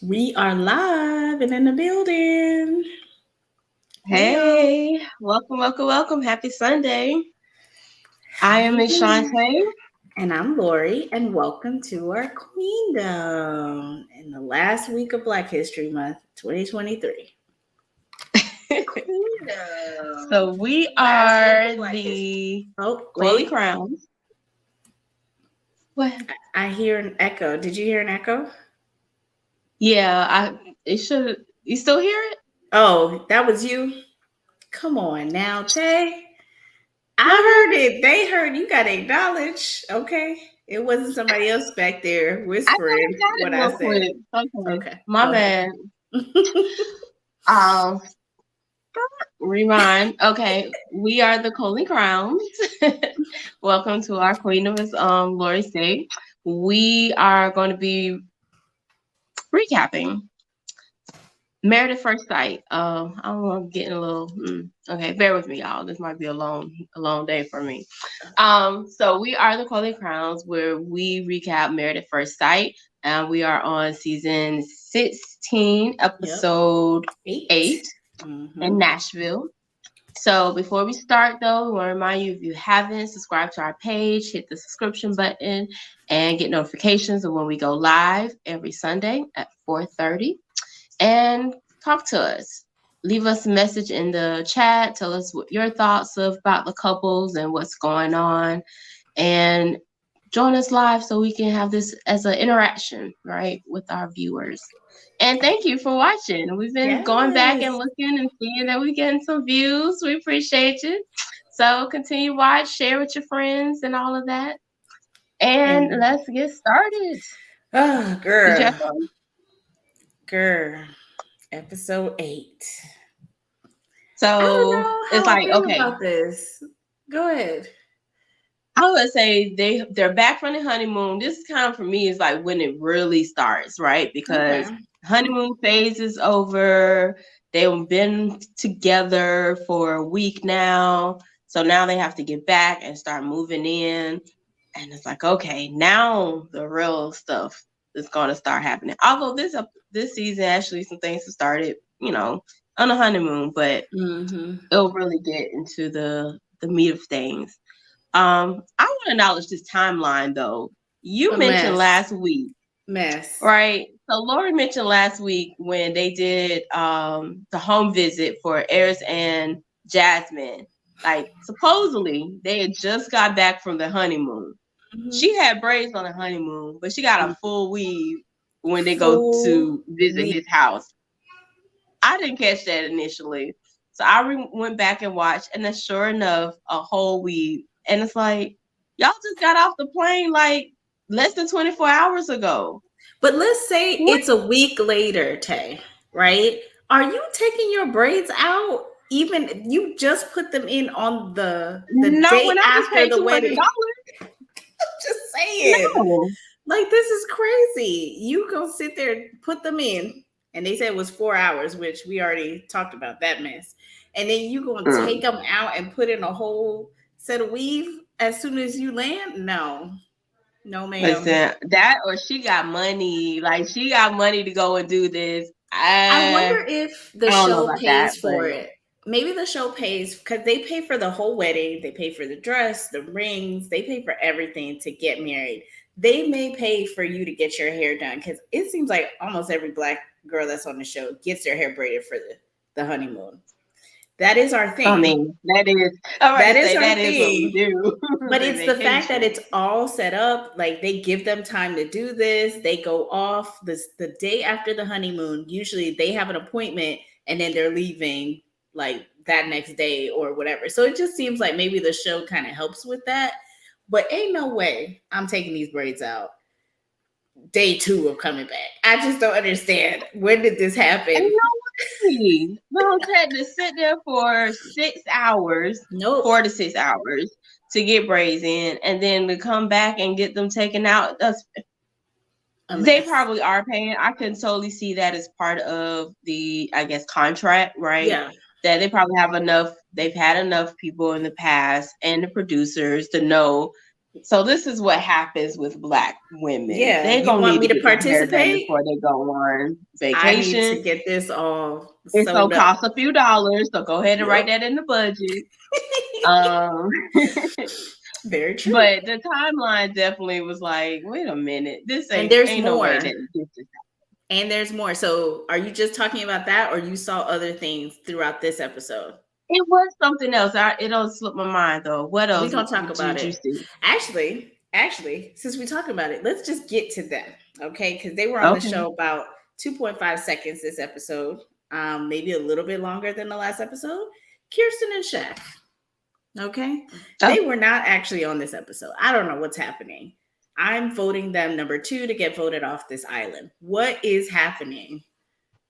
We are live and in the building. Hey y'all. Hey, welcome. Happy Sunday. I am Happy Miss Sunday. Shantae. And I'm Lori, and welcome to our Queendom in the last week of Black History Month 2023. Queendom. So we Last week are of Black History. the Oh, Coily wait. Crowns. What? I hear an echo. Did you hear an echo? Yeah, it should you still hear it? Oh, that was you? Come on now, Tay. What I heard happened? it. They heard you got to acknowledge. Okay. It wasn't somebody else back there I thought I whispering got it what I real said. quick. Okay. Okay. My Go ahead. bad. Um Rewind. Okay. We are the Coily Crowns. Welcome to our Queen of Lori State. We are going to be recapping Married at First Sight. I don't know, I'm getting a little. Okay, bear with me, y'all. This might be a long day for me. So we are the Quality Crowns, where we recap Married at First Sight, and we are on season 16, Yep. episode 8. 8 Mm-hmm. in Nashville. So before we start, though, we want to remind you if you haven't subscribed to our page, hit the subscription button and get notifications of when we go live every Sunday at 4:30 and talk to us. Leave us a message in the chat. Tell us what your thoughts about the couples and what's going on. And join us live so we can have this as an interaction, right, with our viewers. And thank you for watching. We've been going back and Yes. looking and seeing that we're getting some views. We appreciate you. So continue to watch, share with your friends and all of that. And And let's get started. oh, Did you girl, have fun? girl, episode 8. I don't So know it's how I like, feel okay, about this. Go ahead. I would say they're back from the honeymoon. This is kind of for me is like when it really starts, right? Okay. Because honeymoon phase is over. They've been together for a week now. So now they have to get back and start moving in. And it's like, okay, now the real stuff is gonna start happening. Although this season actually some things have started, on the honeymoon, but Mm-hmm. it'll really get into the meat of things. I want to acknowledge this timeline though. A You mentioned mess. last week, Mess. right? So Lori mentioned last week when they did the home visit for Eris and Jasmine. Like supposedly they had just got back from the honeymoon. Mm-hmm. She had braids on the honeymoon, but she got a full weave when they go Full to visit week. his house. I didn't catch that initially. So I went back and watched, and then sure enough, a whole week. And it's like, y'all just got off the plane like less than 24 hours ago. But let's say What? it's a week later, Tay, right? Are you taking your braids out? Even you just put them in on the No, day when I just after paid the wedding. $200. Just saying. No. Like this is crazy. You go sit there, put them in, and they said it was 4 hours, which we already talked about that mess. And then you gonna take Mm. them out and put in a whole set of weave as soon as you land? No, no, ma'am. Listen, that or she got money. Like she got money to go and do this. I I wonder if the don't know show about that, pays but for it. Maybe the show pays because they pay for the whole wedding, they pay for the dress, the rings, they pay for everything to get married. They may pay for you to get your hair done because it seems like almost every black girl that's on the show gets their hair braided for the honeymoon. That is our I thing. mean that is all right That to is say our that is what we thing. do. But The it's the fact that vacation. it's all set up. Like they give them time to do this. They go off the day after the honeymoon. Usually they have an appointment and then they're leaving like that next day or whatever. So it just seems like maybe the show kind of helps with that. But ain't no way I'm taking these braids out day 2 of coming back. I just don't understand. When did this Ain't happen? no way. Those had to sit there for 6 hours, Nope. 4 to 6 hours to get braids in, and then to come back and get them taken out. A They mess. probably are paying. I can totally see that as part of the, I guess, contract, right? Yeah. That they probably have enough. They've had enough people in the past and the producers to know. So this is what happens with Black women. Yeah, They're you gonna want need me to to get their hair done participate? before they go on I need vacation. to get this all It's gonna sewed up. cost a few dollars, so go ahead and write Yep. that in the budget. Um, Very true. but the timeline definitely was like, wait a minute, this And ain't there's ain't no way more. that this is. And there's more. So, are you just talking about that, or you saw other things throughout this episode? It was something else. It don't slip my mind though. What We else gonna talk about did you it. see? Actually, since we talking about it, let's just get to them, okay? Because they were on the Okay. show about 2.5 seconds this episode, maybe a little bit longer than the last episode. Kirsten and Shaq, okay? Oh, They were not actually on this episode. I don't know what's happening. I'm voting them number 2 to get voted off this island. What is happening?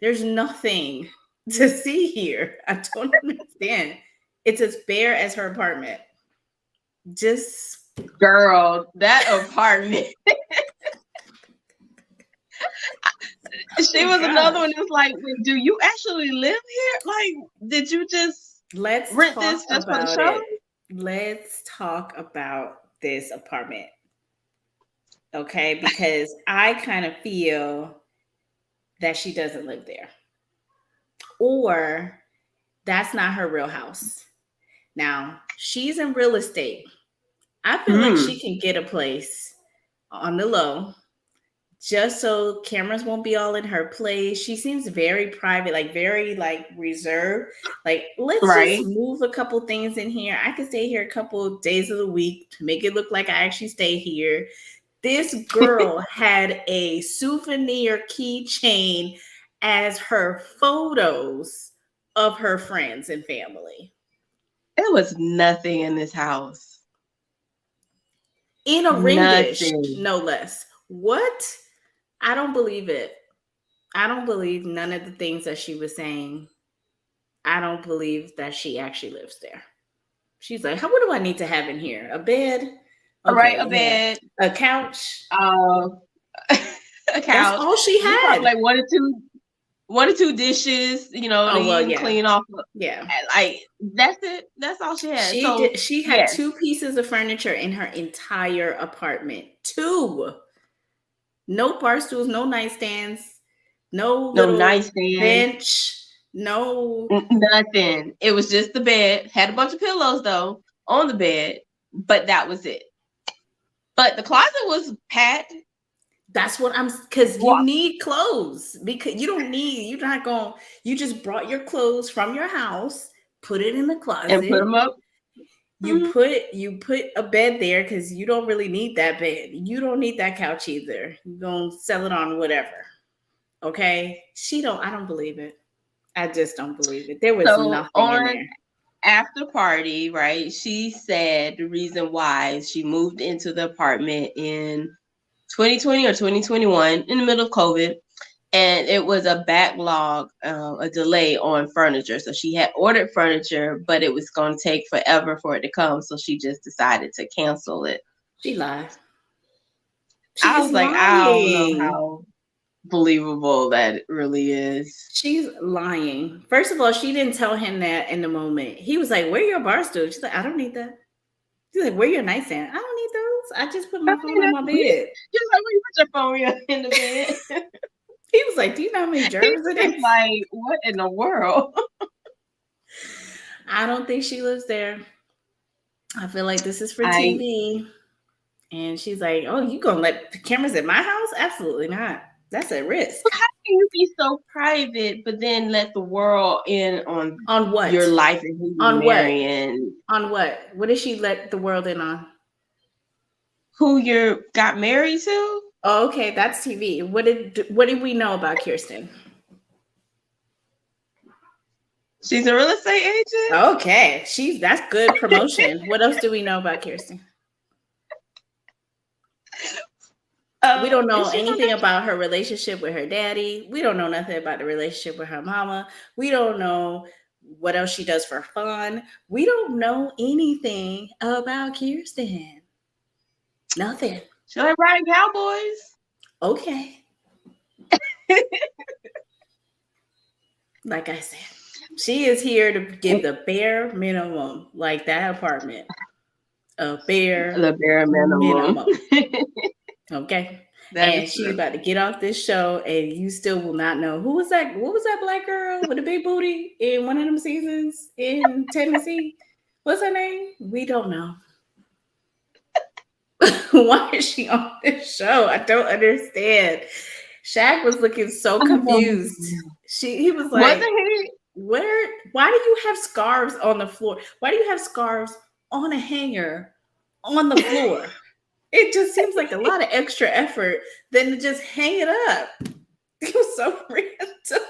There's nothing to see here. I don't understand. It's as bare as her apartment. Just girl, that apartment. She oh was another gosh. one that's like, do you actually live here? Like, did you just Let's rent talk this just for the about show? it. Let's talk about this apartment. Okay, because I kind of feel that she doesn't live there. Or that's not her real house. Now, she's in real estate. I feel like Mm, she can get a place on the low just so cameras won't be all in her place. She seems very private, like very like reserved. Like, let's just right. move a couple things in here. I can stay here a couple days of the week to make it look like I actually stay here. This girl had a souvenir keychain as her photos of her friends and family There was nothing in this house. in a ring dish, Nothing. no less. What? I don't believe it. I don't believe none of the things that she was saying. I don't believe that she actually lives there. She's like, what do I need to have in here? A bed? All right, Okay, a yeah. bed, A couch? uh, a That's couch. all she Probably had. like one or two dishes, to Oh, well, even yeah. clean off. Yeah. Like that's it. That's all she had. She So did. She had yes, 2 pieces of furniture in her entire apartment. 2. No bar stools, no nightstands, no no little nightstand, bench, no. nothing. It was just the bed. Had a bunch of pillows though on the bed, but that was it. But the closet was packed. That's what I'm, because you Well, need clothes, because you don't need, you're not going, you just brought your clothes from your house, put it in the and put closet. them up. Mhm. You put a bed there because you don't really need that bed. You don't need that couch either. You're gonna sell it on whatever. Okay. I don't believe it. I just don't believe it. There was So nothing in on there. after party, right? She said the reason why she moved into the apartment in 2020 or 2021 in the middle of COVID, and it was a backlog, a delay on furniture. So she had ordered furniture, but it was going to take forever for it to come. So she just decided to cancel it. She lied. She I is was like, I don't know lying. how believable that it really is. She's lying. First of all, she didn't tell him that in the moment. He was like, "Where are your bar stools?" She's like, "I don't need that." She's like, "Where your nightstand?" "I don't need those. I just put I my phone mean, on my bed." just like when you put your phone in the bed. He was like, "Do you know how many He's germs it just is?" like, what in the world? I don't think she lives there. I feel like this is for I TV. And she's like, "Oh, you gonna let the cameras at my house? Absolutely not. That's a risk." How can you be so private, but then let the world in on On your what? life and who you're On what? marrying, On what? What did she let the world in on? who you got married to? Oh, okay, that's TV. What did we know about Kirsten? She's a real estate agent. Okay, that's good promotion. What else do we know about Kirsten? We don't know Is she from anything about her relationship with her daddy. We don't know nothing about the relationship with her mama. We don't know what else she does for fun. We don't know anything about Kirsten. Nothing. She like riding cowboys? Okay. Like I said, she is here to give the bare minimum, like that apartment. a bare The bare minimum. minimum. Okay. That is And she's true. about to get off this show, and you still will not know who was that. What was that black girl with a big booty in one of them seasons in Tennessee? What's her name? We don't know. Why is she on this show? I don't understand. Shaq was looking so I don't know. confused. He was Wasn't like, he? why do you have scarves on the floor? Why do you have scarves on a hanger on the floor? It just seems like a lot of extra effort than to just hang it up. It was so random.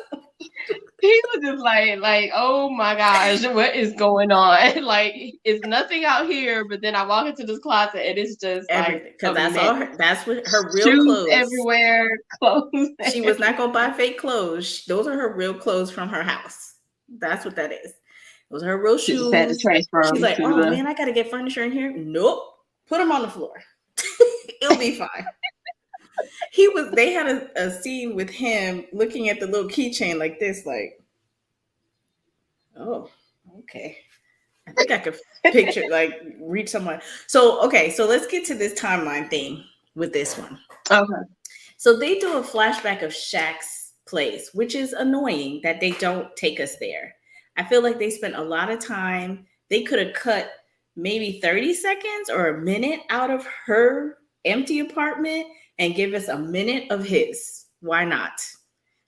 He was just like, oh my gosh, what is going on? Like, it's nothing out here, but then I walk into this closet and it's just like Everything. a Because that's all mess. her, that's what her real Shoes clothes. everywhere, clothes. She was not gonna buy fake clothes. Those are her real clothes from her house. That's what that is. Those are her real She just had to shoes. transfer She's them like, to oh the. man, I gotta get furniture in here. Nope. Put them on the floor. It'll be fine. They had a scene with him looking at the little keychain like this, like, oh, okay. I think I could picture, like, reach someone. So, okay, so let's get to this timeline thing with this one. Okay. So they do a flashback of Shaq's place, which is annoying that they don't take us there. I feel like they spent a lot of time. They could have cut maybe 30 seconds or a minute out of her empty apartment and give us a minute of his. Why not?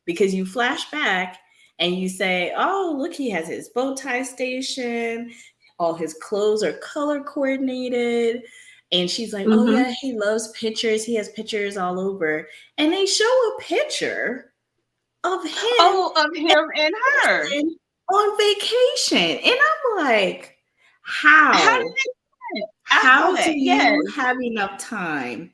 Because you flash back and you say, oh, look, he has his bow tie station. All his clothes are color coordinated. And she's like, oh, Mm-hmm. yeah, he loves pictures. He has pictures all over. And they show a picture of him Oh, of him and her. on vacation. And I'm like, How did how? it? I saw How do that. Yes. you have enough time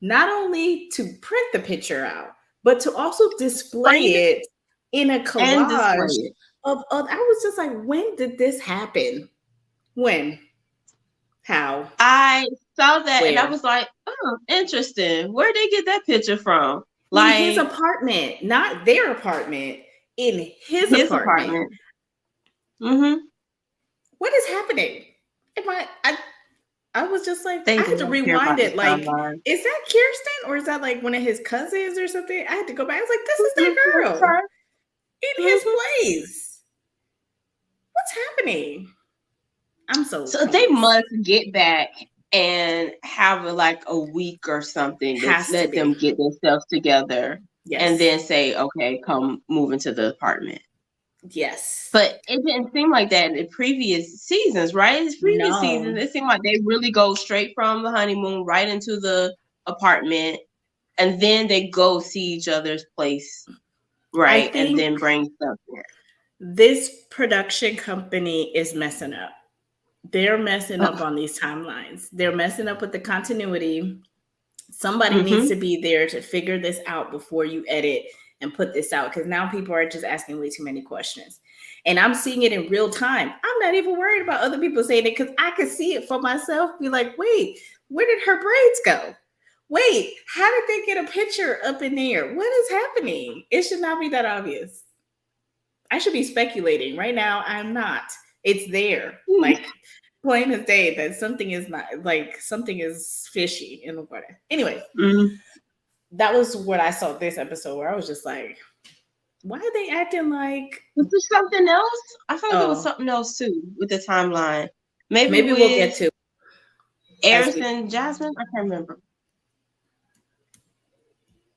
not only to print the picture out, but to also display Frame it it in a and display collage it. of I was just like, when did this happen? When? How? I saw that and I Where? was like, oh, interesting. Where'd they get that picture from? In his Like apartment, not their apartment, in his his apartment. apartment. Mm-hmm. What is happening? I was just like, They I do had to not care rewind about the it. Like, timeline. is that Kirsten or is that like one of his cousins or something? I had to go back. I was like, this is that Mm-hmm. girl Okay. in his Mm-hmm. place. What's happening? I'm so So they confused. must get back and have like a week or something to Has to let them be. get themselves together and Yes. then say, okay, come move into the apartment. Yes. But it didn't seem like that in the previous seasons, right? In the previous seasons, No. it seemed like they really go straight from the honeymoon right into the apartment, and then they go see each other's place, I right? And think then bring stuff there. this production company is messing up. They're messing up Oh, on these timelines. They're messing up with the continuity. Somebody needs mm-hmm. to be there to figure this out before you edit and put this out, because now people are just asking way too many questions. And I'm seeing it in real time. I'm not even worried about other people saying it because I can see it for myself. Be like, wait, where did her braids go? Wait, how did they get a picture up in there? What is happening? It should not be that obvious. I should be speculating. Right now, I'm not. It's there. Like plain as day that something is not, like, something is fishy in the water. Anyway, Mm-hmm. that was what I saw this episode where I was just like, why are they acting like, Was there something else? I felt like there was oh, something else too with the timeline. Maybe maybe we'll get with to as Eris we, and Jasmine. I can't remember.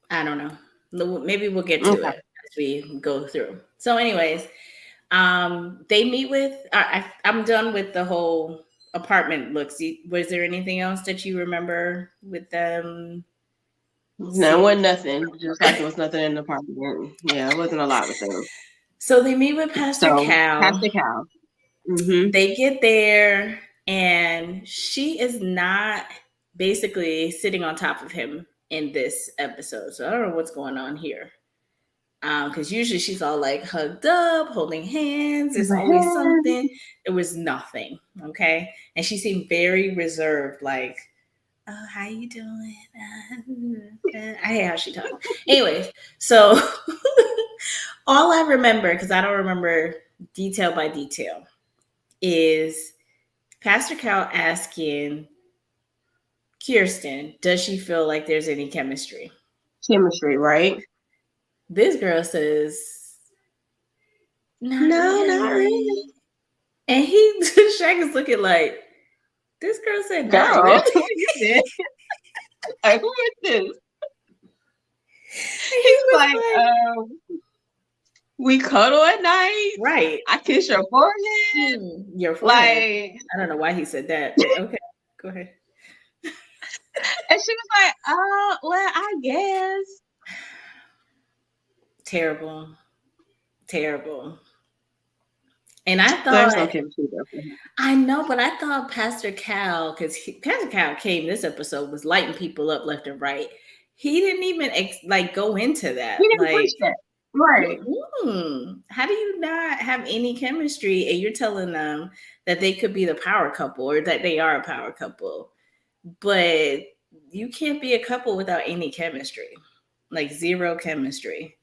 I don't know. Maybe we'll get to Okay. it as we go through. So, anyways, they meet with, I'm done with the whole apartment looks. Was there anything else that you remember with them No, it seeing? wasn't nothing. Just like it was nothing in the apartment. Yeah, it wasn't a lot of things. So they meet with Pastor So Cal. Pastor Cow. Mm-hmm. They get there, and she is not basically sitting on top of him in this episode. So I don't know what's going on here. Because usually she's all like hugged up, holding hands. It's always something. There was nothing. Okay. And she seemed very reserved, like, oh, how you doing? I hate how she talks. Anyways, so all I remember, because I don't remember detail by detail, is Pastor Cal asking Kirsten, does she feel like there's any chemistry? Chemistry, right? This girl says, not No, not really. really. And he, Shaq is looking like, this girl said, not Girl, really. what you did? Like, who is this? And he He's was like, like, we cuddle at night. right. I kiss your forehead. Your forehead. Like, I don't know why he said that, but okay, go ahead. and she was like, oh, well, I guess. Terrible. Terrible. And I There's no thought, chemistry there for him. I know, but I thought Pastor Cal, because Pastor Cal came this episode, was lighting people up left and right. He didn't even like go into that. He didn't Like, push that. Right. how do you not have any chemistry and you're telling them that they could be the power couple or that they are a power couple? But you can't be a couple without any chemistry, like zero chemistry.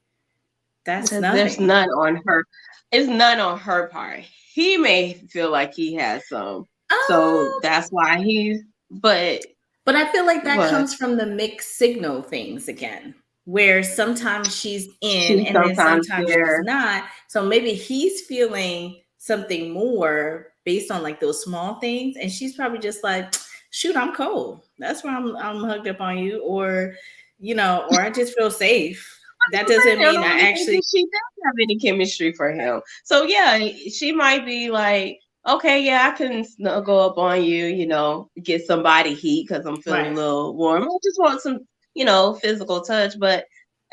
That's Because nothing. there's none on her. It's none on her part. He may feel like he has some. So that's why but I feel like that what? comes from the mixed signal things again, where sometimes she's in She's and then sometimes there. she's not. So maybe he's feeling something more based on like those small things. And she's probably just like, shoot, I'm cold. That's why I'm hugged up on you. Or, or I just feel safe. That doesn't mean I actually. She doesn't have any chemistry for him. So yeah, she might be like, okay, yeah, I can snuggle up on you, get some body heat because I'm feeling a little warm. I just want some, physical touch, but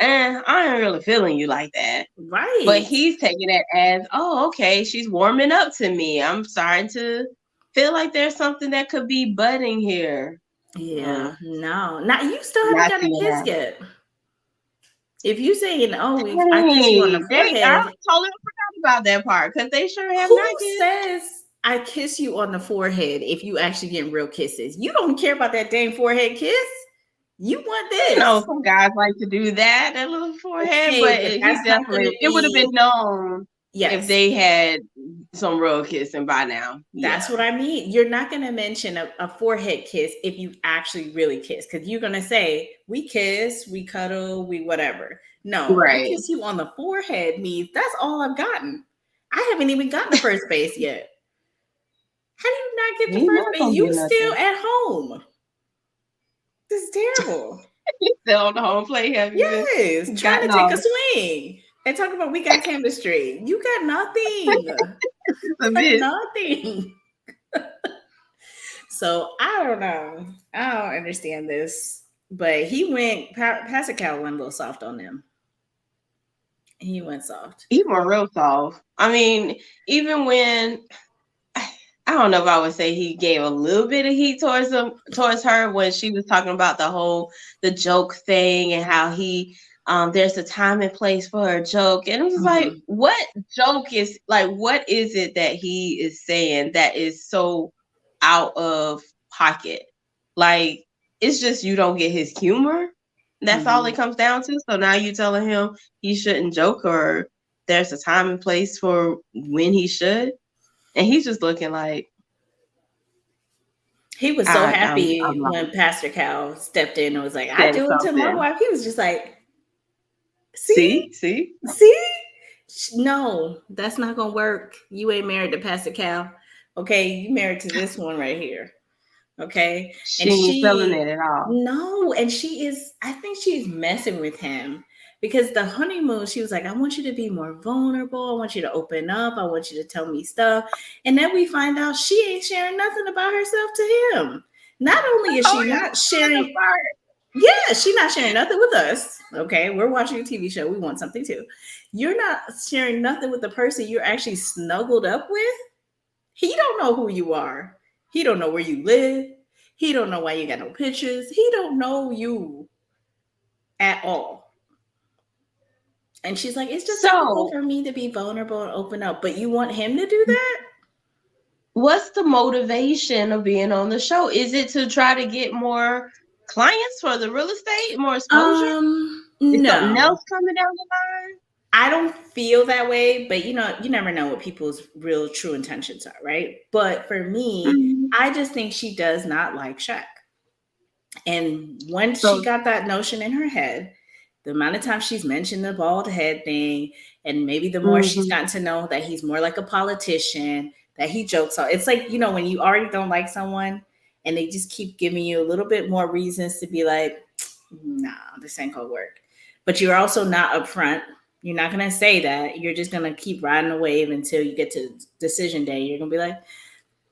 I ain't really feeling you like that. Right. But he's taking it as, oh, okay, she's warming up to me. I'm starting to feel like there's something that could be budding here. Yeah, no. Now you still haven't got a kiss yet. If you saying, "Oh, I kiss you on the forehead," I totally forgot about that part because they sure have who not kissed. says I kiss you on the forehead if you actually getting real kisses? You don't care about that dang forehead kiss. You want this? Some guys like to do that little forehead, but he definitely it would have been known if they had some real kissing by now. That's what I mean. You're not going to mention a forehead kiss if you actually really kiss, because you're going to say, we kiss, we cuddle, we whatever. No, I kiss you on the forehead means that's all I've gotten. I haven't even gotten the first base yet. How do you not get the first base? You still at home. This is terrible. You still on the home plate? Yes, trying to take a swing. And talk about we got chemistry. You got nothing. Nothing. So I don't know. I don't understand this. But Pastor Cal went a little soft on them. He went soft. He went real soft. I mean, even when I don't know if I would say he gave a little bit of heat towards her when she was talking about the joke thing and how there's a time and place for a joke. And it was like, what joke is what is it that he is saying that is so out of pocket? Like, it's just you don't get his humor. That's all it comes down to. So now you telling him he shouldn't joke, or there's a time and place for when he should. And he's just looking like. He was so happy when Pastor Cal stepped in and was like, I do it to my wife. He was just like, see? No, that's not going to work. You ain't married to Pastor Cal. Okay, you married to this one right here. Okay. She ain't feeling it at all. No, and I think she's messing with him. Because the honeymoon, she was like, I want you to be more vulnerable. I want you to open up. I want you to tell me stuff. And then we find out she ain't sharing nothing about herself to him. Not only is she not sharing, she's not sharing nothing with us. Okay, we're watching a TV show. We want something too. You're not sharing nothing with the person you're actually snuggled up with. He don't know who you are. He don't know where you live. He don't know why you got no pictures. He don't know you at all. And she's like, it's just difficult for me to be vulnerable and open up. But you want him to do that? What's the motivation of being on the show? Is it to try to get more clients for the real estate, more exposure? Is something else coming down the line? I don't feel that way, but you never know what people's real true intentions are, right? But for me, Mhm. I just think she does not like Shaq. And once she So, got that notion in her head, the amount of times she's mentioned the bald head thing, and maybe the more she's mhm. gotten to know that he's more like a politician, that he jokes on. It's like, when you already don't like someone and they just keep giving you a little bit more reasons to be like, nah, this ain't gonna work. But you're also not upfront. You're not gonna say that. You're just gonna keep riding the wave until you get to decision day. You're gonna be like,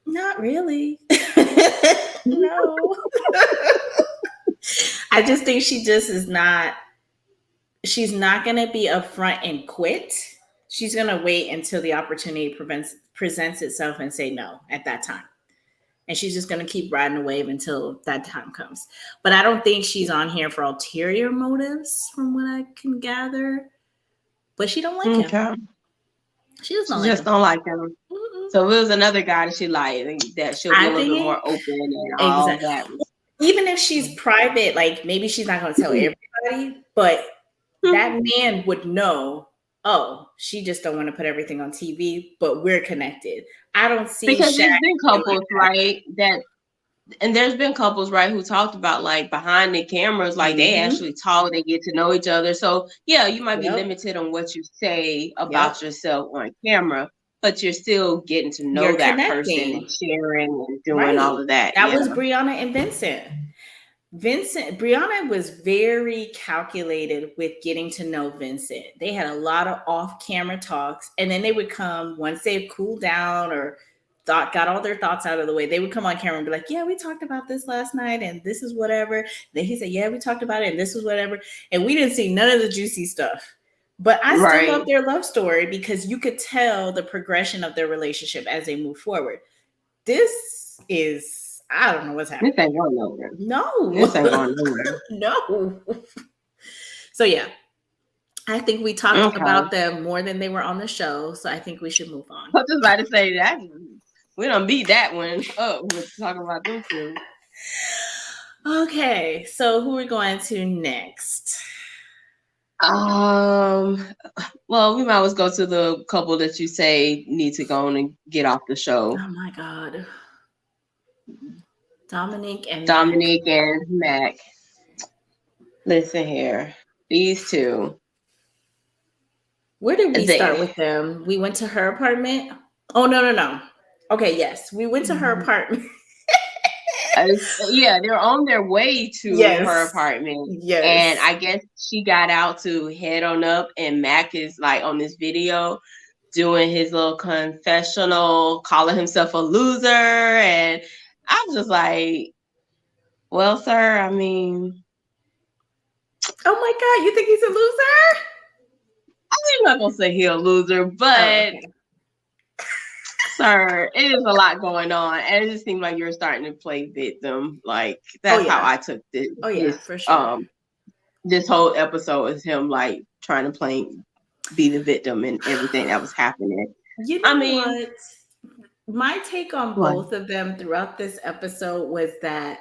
not really. No. I just think she just is not, she's not going to be upfront and quit. She's going to wait until the opportunity presents itself and say no at that time. And she's just going to keep riding the wave until that time comes. But I don't think she's on here for ulterior motives from what I can gather. But she don't like him. Okay. She does not She like just him. don't like him. Mm-mm. So it was another guy that she liked, that she'll be a I little bit more think open and all exactly. that. Even if she's private, like maybe she's not going to tell everybody, but that man would know, oh, she just don't want to put everything on TV, but we're connected. I don't see Because Shaq there's been being like couples, right, that and there's been couples, right, who talked about like behind the cameras, that. like they Mm-hmm. actually talk, they get to know each other. So yeah, you might be Yep. limited on what you say about Yep. yourself on camera, but you're still getting to know You're that person and connecting. sharing and doing all Right. of that. That Yeah. was Brianna and Vincent. Brianna was very calculated with getting to know Vincent. They had a lot of off camera talks, and then they would come once they've cooled down or got all their thoughts out of the way. They would come on camera and be like, "Yeah, we talked about this last night, and this is whatever." Then he said, "Yeah, we talked about it, and this was whatever." And we didn't see none of the juicy stuff. But I still love Right. their love story because you could tell the progression of their relationship as they move forward. This is, I don't know what's This happening. ain't going nowhere. No. This ain't going nowhere. No. So yeah, I think we talked Okay. about them more than they were on the show. So I think we should move on. I was just about to say that we don't beat that one up with talking about them two. Okay, so who are we going to next? Um, well, we might as well go to the couple that you say need to go on and get off the show. Oh my God. Dominique and Mac. Dominique and Mac. Listen here. These two. Where did we start They with them? We went to her apartment. Oh, no, no, no. Okay, yes. We went to her apartment. yeah, they're on their way to her Yes. apartment. And Yes. I guess she got out to head on up, and Mac is like on this video doing his little confessional, calling himself a loser. And I'm just like, well, sir, I mean, Oh my God. You think he's a loser? I'm not gonna say he's a loser, Oh, but okay. sir, it is a lot going on, and it just seems like you're starting to play victim. Like Oh, that's how yeah. I took this. Oh, yeah, This for sure. this whole episode is him like trying to be the victim in everything that was happening. You I know mean, what? My take on what? both of them throughout this episode was that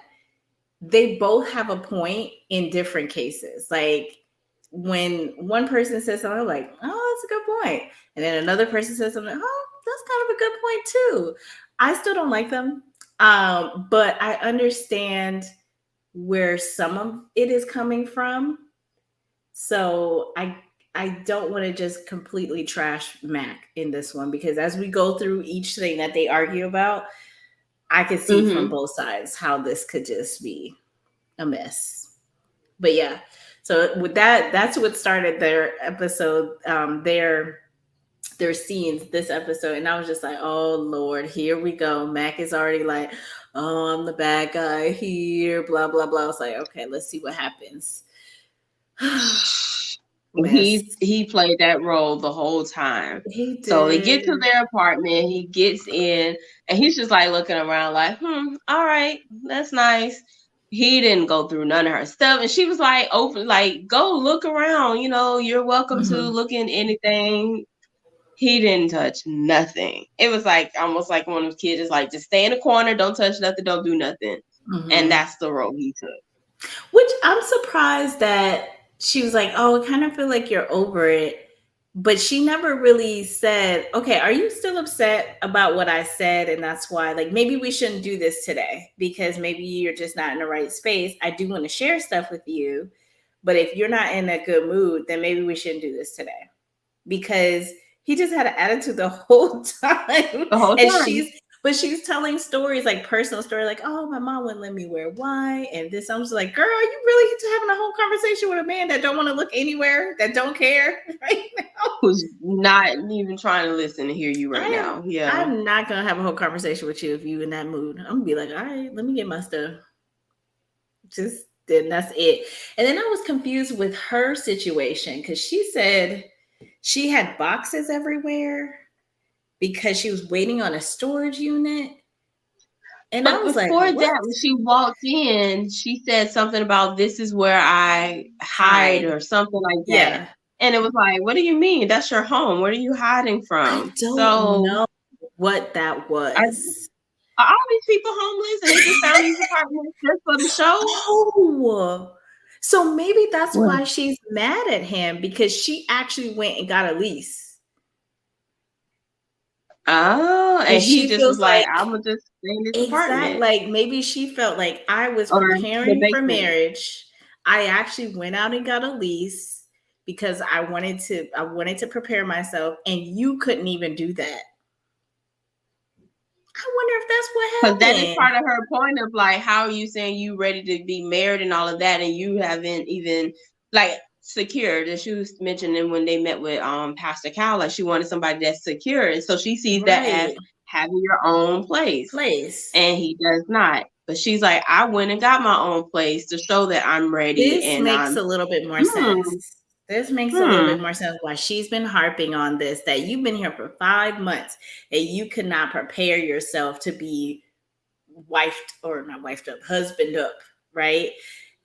they both have a point in different cases. Like when one person says something, I'm like, oh, that's a good point. And then another person says something, oh, that's kind of a good point too. I still don't like them. But I understand where some of it is coming from. So I don't want to just completely trash Mac in this one because as we go through each thing that they argue about, I could see from Mm-hmm. both sides how this could just be a mess. But yeah, so with that, that's what started their episode, their scenes this episode, and I was just like, oh Lord, here we go. Mac is already like, oh, I'm the bad guy here, blah blah blah. I was like, okay, let's see what happens. Mess. He played that role the whole time. He So they get to did. their apartment, he gets in, and he's just like looking around, like, all right, that's nice. He didn't go through none of her stuff, and she was like, open, like, go look around. You're welcome to Mm-hmm. look in anything. He didn't touch nothing. It was like almost like one of the kids is like, just stay in the corner, don't touch nothing, don't do nothing, and Mm-hmm. that's the role he took. Which I'm surprised that she was like, oh, I kind of feel like you're over it. but she never really said, okay, are you still upset about what I said? And that's why, like, maybe we shouldn't do this today because maybe you're just not in the right space. I do want to share stuff with you, but if you're not in a good mood, then maybe we shouldn't do this today, because he just had an attitude the whole time. The whole And time. she's telling stories, like personal story, like, oh, my mom wouldn't let me wear white and this. I'm just like, girl, you really having a whole conversation with a man that don't want to look anywhere, that don't care right now? Who's not even trying to listen and hear you right now. Yeah. I'm not gonna have a whole conversation with you if you in that mood. I'm gonna be like, all right, let me get my stuff. Just then that's it. And then I was confused with her situation because she said she had boxes everywhere because she was waiting on a storage unit. And I But was like, before what? that, when she walked in, she said something about this is where I hide Hide. or something like that. Yeah. And it was like, what do you mean? That's your home. What are you hiding I from? don't So know what that are was. all these people homeless and they just found these apartments just for the show? Oh, so maybe that's What? why she's mad at him, because she actually went and got a lease. Oh, And and he she just was feels like, like, I'm gonna just stay in this exact, apartment like maybe she felt like I was or the preparing for basement. marriage. I actually went out and got a lease because I wanted to prepare myself, and you couldn't even do that. I wonder if that's Because what that is happened. part of her point of like, how are you saying you ready to be married and all of that, and you haven't even like secured? And she was mentioning when they met with Pastor Cal, like she wanted somebody that's secure, and so she sees that as Right. having your own place, Place. and he does not. But she's like, I went and got my own place to show that I'm ready, This and makes I'm a little bit more sense. hmm This makes a little hmm bit more sense why she's been harping on this, that you've been here for 5 months and you could not prepare yourself to be wifed, or not wifed up, husband up, right?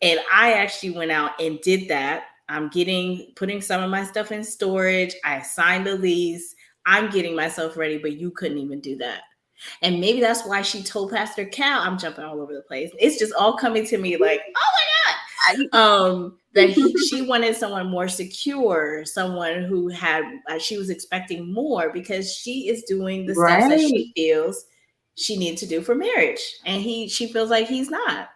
And I actually went out and did that. I'm putting some of my stuff in storage. I signed a lease. I'm getting myself ready, but you couldn't even do that. And maybe that's why she told Pastor Cal, I'm jumping all over the place. It's just all coming to me like, oh my God, that she wanted someone more secure, someone who had she was expecting more because she is doing the steps that right. she feels she needs to do for marriage, and she feels like he's not.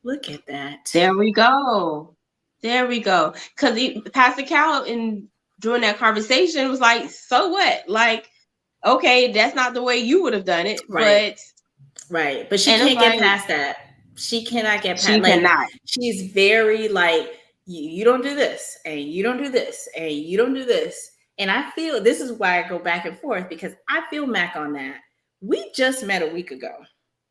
Look at that. There we go. There we go. Because Pastor Cal in during that conversation was like, "So what? Like, okay, that's not the way you would have done it, Right. but." Right. But she And it's can't get like past that. She cannot get past, she like, cannot. she's very like, you don't do this, and you don't do this, and you don't do this. And I feel this is why I go back and forth, because I feel Mac on that. We just met a week ago.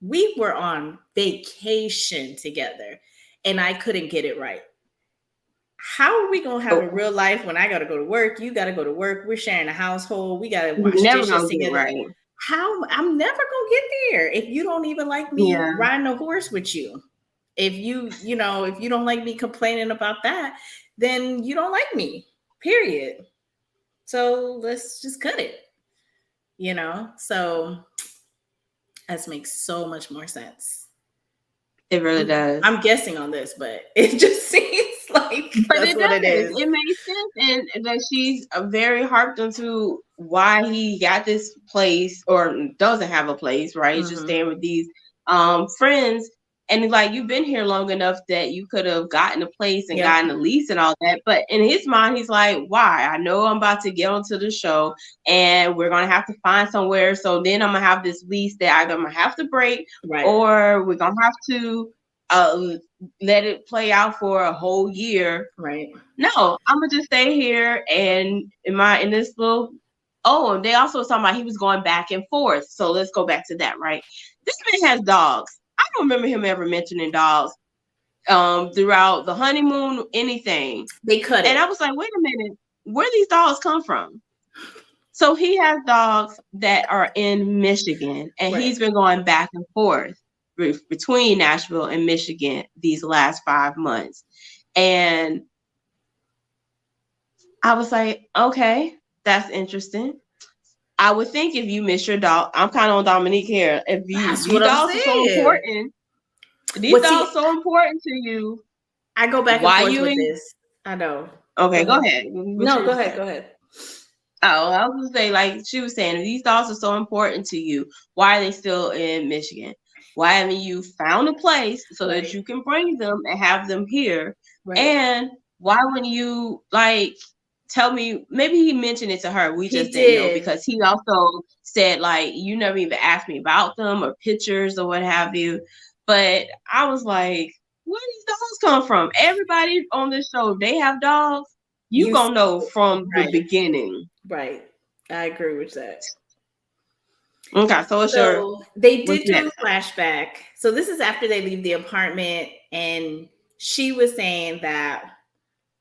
We were on vacation together, and I couldn't get it right. How are we gonna have a Oh, real life when I gotta go to work? You gotta go to work. We're sharing a household. We gotta you're wash never dishes gonna get it together. right. How I'm never gonna get there if you don't even like me Yeah, riding a horse with you. If if you don't like me complaining about that, then you don't like me. Period. So let's just cut it. So that makes so much more sense. it really I'm does. I'm guessing on this, but it just seems like But that's it what it does. is. It makes sense, and that she's very harped onto why he got this place or doesn't have a place. Right? He's just Hmm. staying with these friends, and like you've been here long enough that you could have gotten a place and Yep. gotten a lease and all that. But in his mind, he's like, "Why? I know I'm about to get onto the show, and we're gonna have to find somewhere. So then I'm gonna have this lease that I'm gonna have to break, Right. or we're gonna have to." Uh, let it play out for a whole year. Right. No, I'm gonna just stay here and in this little. Oh, and they also was talking about he was going back and forth. So let's go back to that, right? This man has dogs. I don't remember him ever mentioning dogs throughout the honeymoon, anything. They cut And it. I was like, wait a minute, where these dogs come from? So he has dogs that are in Michigan, and Right. he's been going back and forth between Nashville and Michigan these last 5 months. And I was like, okay, that's interesting. I would think if you miss your dog, I'm kind of on Dominique here. If you That's these what I'm dogs are so saying. important, these Well, dogs see, so important to you, I go back and why forth you with in this. I know. Okay, Go go ahead. ahead. What you No, were go ahead. saying? Go ahead. Oh, I was gonna say, like she was saying, if these dogs are so important to you, why are they still in Michigan? Why haven't you found a place so that Right. you can bring them and have them here? Right. And why wouldn't you like tell me? Maybe he mentioned it to her. We He just didn't know did. because he also said like you never even asked me about them or pictures or what have you. But I was like, where these dogs come from? Everybody on this show, they have dogs. You You gonna know from the right. beginning. Right. I agree with that. Okay, so So they what's did do next? a flashback. So this is after they leave the apartment, and she was saying that,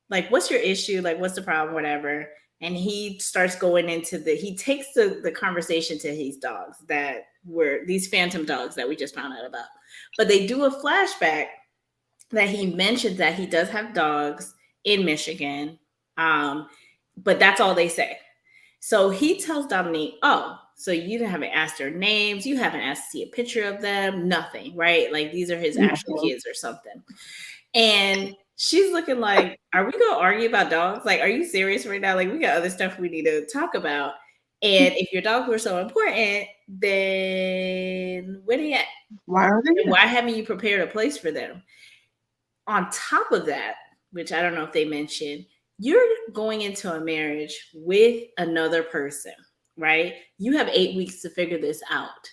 like, what's your issue? Like, what's the problem? Whatever. And he starts going into he takes the conversation to his dogs that were these phantom dogs that we just found out about. But they do a flashback that he mentions that he does have dogs in Michigan. Um, but that's all they say. So he tells Dominique, "Oh, so you haven't asked their names, you haven't asked to see a picture of them, nothing, right? Like these are his actual Mhm. kids or something." And she's looking like, "Are we gonna argue about dogs? Like, are you serious right now? Like, we got other stuff we need to talk about. And if your dogs were so important, then where they at? Why are they And here? why haven't you prepared a place for them?" On top of that, which I don't know if they mentioned, you're going into a marriage with another person, right? You have 8 weeks to figure this out.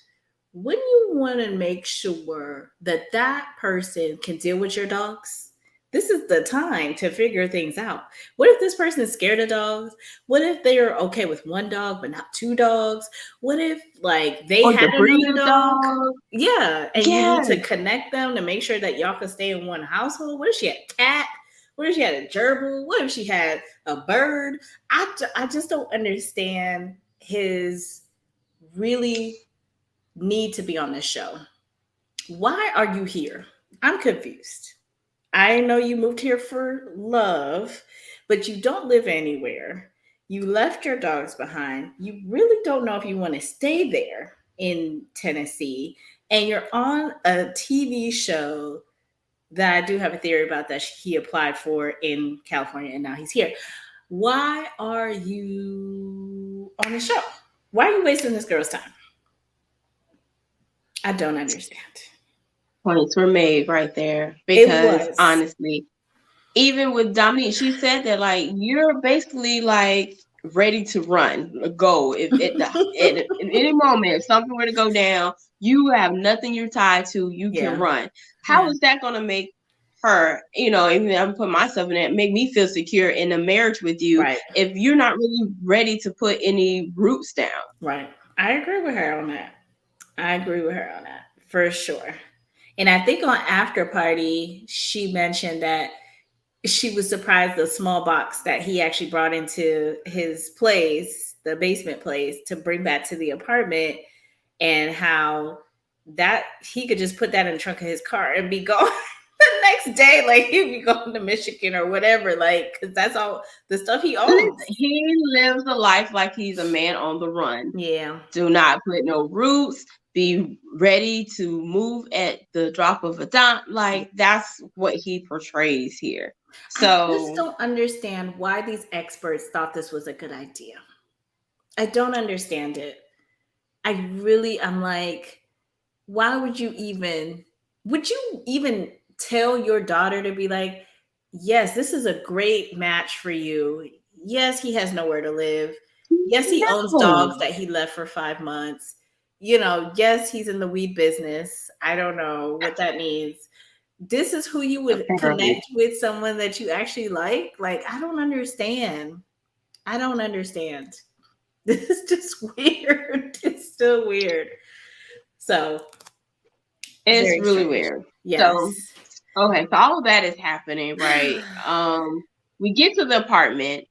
Wouldn't you want to make sure that that person can deal with your dogs? This is the time to figure things out. What if this person is scared of dogs? What if they're okay with one dog but not two dogs? What if like they Or had the breed another of dog? dog? Yeah, and you need Yes. to connect them to make sure that y'all can stay in one household. What if she had a cat? What if she had a gerbil? What if she had a bird? I just don't understand his really need to be on this show. Why are you here? I'm confused. I know you moved here for love, but you don't live anywhere. You left your dogs behind. You really don't know if you want to stay there in Tennessee. And you're on a TV show that I do have a theory about that he applied for in California and now he's here. Why are you on the show? Why are you wasting this girl's time? I don't understand. Points were made right there It because was. honestly, even with Dominique, she said that like you're basically like ready to run, go. If at any moment if something were to go down, you have nothing you're tied to. You can Yeah. run. How Yeah. is that going to make her? You know, even I'm putting myself in that, make me feel secure in a marriage with you Right. if you're not really ready to put any roots down. Right. I agree with her on that. I agree with her on that for sure. And I think on After Party, she mentioned that she was surprised the small box that he actually brought into his place, the basement place, to bring back to the apartment, and how that he could just put that in the trunk of his car and be gone the next day. Like he'd be going to Michigan or whatever, like, because that's all the stuff he Listen, owns. he lives a life like he's a man on the run. Yeah. Do not put no roots. Be ready to move at the drop of a dime. Like that's what he portrays here. I just So don't understand why these experts thought this was a good idea. I don't understand it. I'm like, why would you even tell your daughter to be like, yes, this is a great match for you. Yes, he has nowhere to live. Yes, he owns no, dogs that he left for 5 months. Yes, he's in the weed business. I don't know what that means. This is who you would apparently. connect with, someone that you actually like. Like, I don't understand. I don't understand. This is just weird. It's still weird. So It's very really strange. weird. Yes. So okay, so all of that is happening, right? We get to the apartment.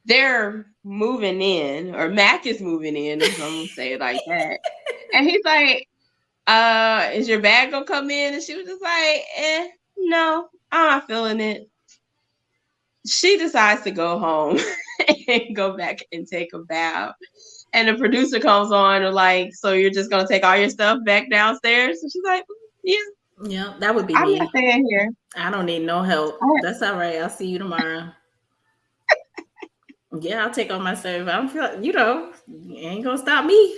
They're moving in, or Mac is moving in, if I'm gonna say it like that. And he's like, is your bag gonna come in? And she was just like, no, I'm not feeling it. She decides to go home and go back and take a bath. And the producer comes on and like, so you're just gonna take all your stuff back downstairs? And she's like, yeah. Yeah, that would be I'm not me. staying here. I don't need no help. I- That's all right. I'll see you tomorrow. Yeah, I'll take on my stuff. I don't feel, you ain't gonna stop me.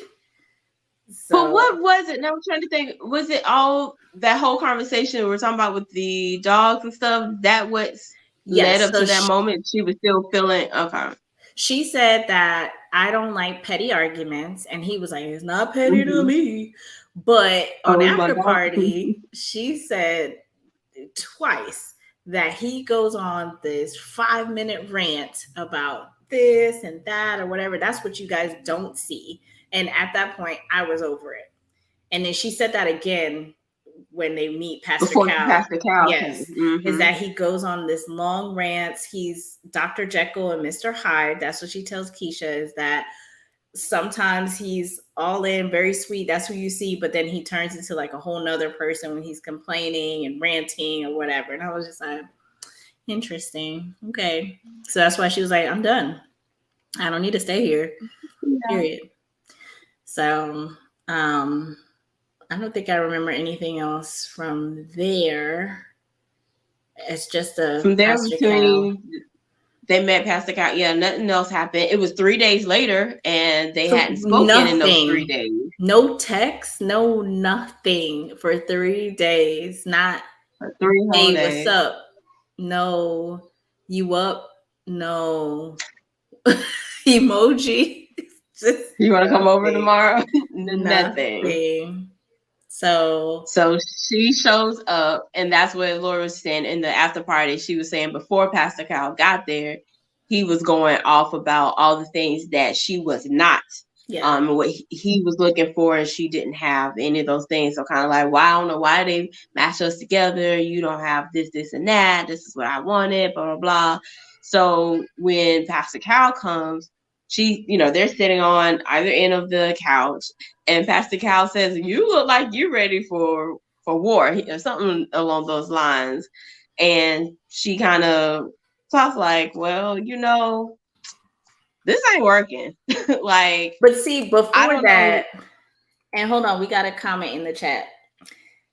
But So what was it? Now I'm trying to think. Was it all that whole conversation we were talking about with the dogs and stuff? That what led yes, up to that moment? She was still feeling okay. she said that I don't like petty arguments, and he was like, "It's not petty to Mm-hmm. me." But on Oh, it's my after dog. party, she said twice that he goes on this 5 minute rant about this and that or whatever. That's what you guys don't see. And at that point, I was over it. And then she said that again when they meet Pastor Before she Cal. passed the cow came. Yes, is Mm-hmm. that he goes on this long rant. He's Dr. Jekyll and Mr. Hyde. That's what she tells Keisha, is that sometimes he's all in, very sweet. That's who you see, but then he turns into like a whole nother person when he's complaining and ranting or whatever. And I was just like, interesting. Okay. So that's why she was like, I'm done. I don't need to stay here. Yeah. Period. So um I don't think I remember anything else from there. It's just a From there Pastor Cal. between they met Pastor Cow. Yeah, nothing else happened. It was 3 days later, and they So hadn't spoken in those 3 nothing. days. No text, no nothing for 3 days. Not, For 3 whole hey, what's days. up? No. You up? No. Emoji. Just You want to come over nothing. tomorrow? Nothing. Nothing. So, So she shows up, and that's what Laura was saying in the after party. She was saying before Pastor Kyle got there, he was going off about all the things that she was not, yeah. what he was looking for, and she didn't have any of those things. So kind of like, well, I don't know why they match us together. You don't have this, this, and that. This is what I wanted. Blah blah blah. So when Pastor Kyle comes, they're sitting on either end of the couch, and Pastor Cal says, "You look like you're ready for war," or something along those lines. And she kind of talks like, "Well, this ain't working. Like, But see, I before don't know." that, and hold on, we got a comment in the chat.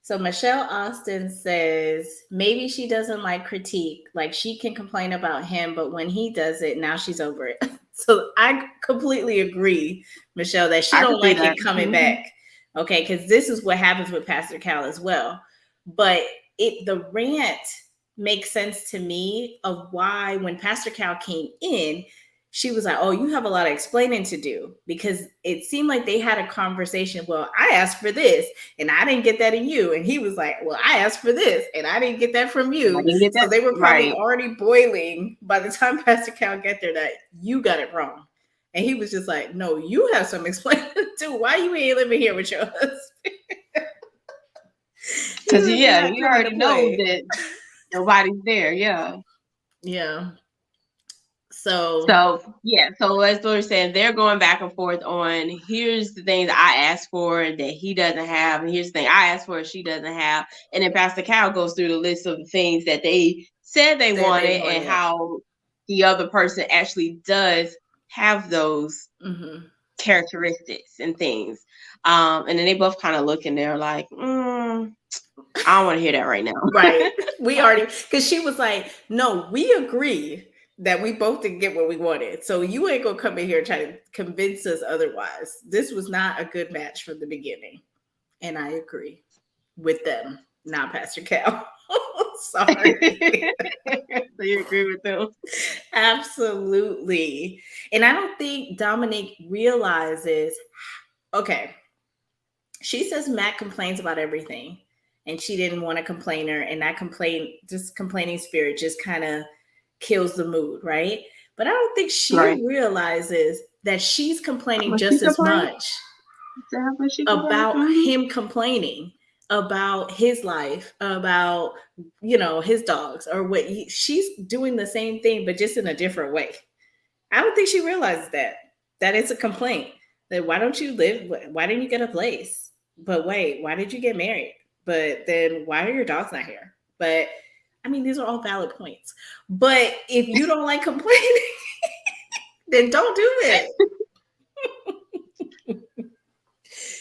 So Michelle Austin says maybe she doesn't like critique. Like she can complain about him, but when he does it, now she's over it. So I completely agree, Michelle, that she I can don't see like that. it coming Mm-hmm. back. Okay, because this is what happens with Pastor Cal as well. But the rant makes sense to me of why when Pastor Cal came in, she was like, "Oh, you have a lot of explaining to do," because it seemed like they had a conversation. Well, I asked for this and I didn't get that in you. And he was like, "Well, I asked for this and I didn't get that from I you." didn't get So that they were probably right. already boiling by the time Pastor Cal got there that you got it wrong. And he was just like, "No, you have some explaining to do. Why you ain't living here with your husband?" He Because was yeah, not you coming to already know play. that nobody's there. Yeah. Yeah. So So yeah, so as Lori saying, they're going back and forth on here's the things I asked for that he doesn't have, and here's the thing I asked for she doesn't have. And then Pastor Cal goes through the list of the things that they said they said they wanted and wanted. how the other person actually does have those Mm-hmm. characteristics and things. And then they both kind of look and they're like, I don't want to hear that right now. Right. We already, because she was like, "No, we agree that we both didn't get what we wanted. So you ain't gonna come in here and try to convince us otherwise. This was not a good match from the beginning." And I agree with them, not Pastor Cal. Sorry. So you agree with them? Absolutely. And I don't think Dominic realizes, okay, she says Matt complains about everything and she didn't want a complainer, and that complaining spirit just kind of kills the mood, right? But I don't think she Right. realizes that she's complaining Was she just as complaining? much Was she complaining? about Mm-hmm. him complaining about his life, about his dogs, or she's doing the same thing but just in a different way. I don't think she realizes that it's a complaint. That why don't you live? Why didn't you get a place? But wait, why did you get married? But then why are your dogs not here? But I mean, these are all valid points. But if you don't like complaining, then don't do it.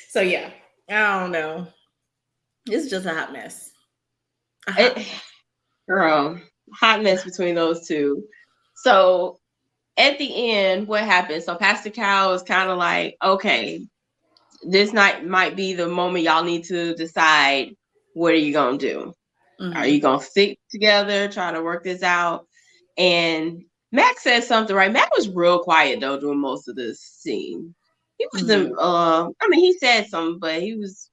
So yeah, I don't know. It's just a hot mess. Uh-huh. It, girl, hot mess between those two. So at the end, what happened? So Pastor Cal is kind of like, okay, this night might be the moment y'all need to decide what are you gonna do. Are Mm-hmm. you gonna stick together, try to work this out? And Mac said something, right? Mac was real quiet though during most of this scene. He Mm-hmm. wasn't I mean he said something, but he was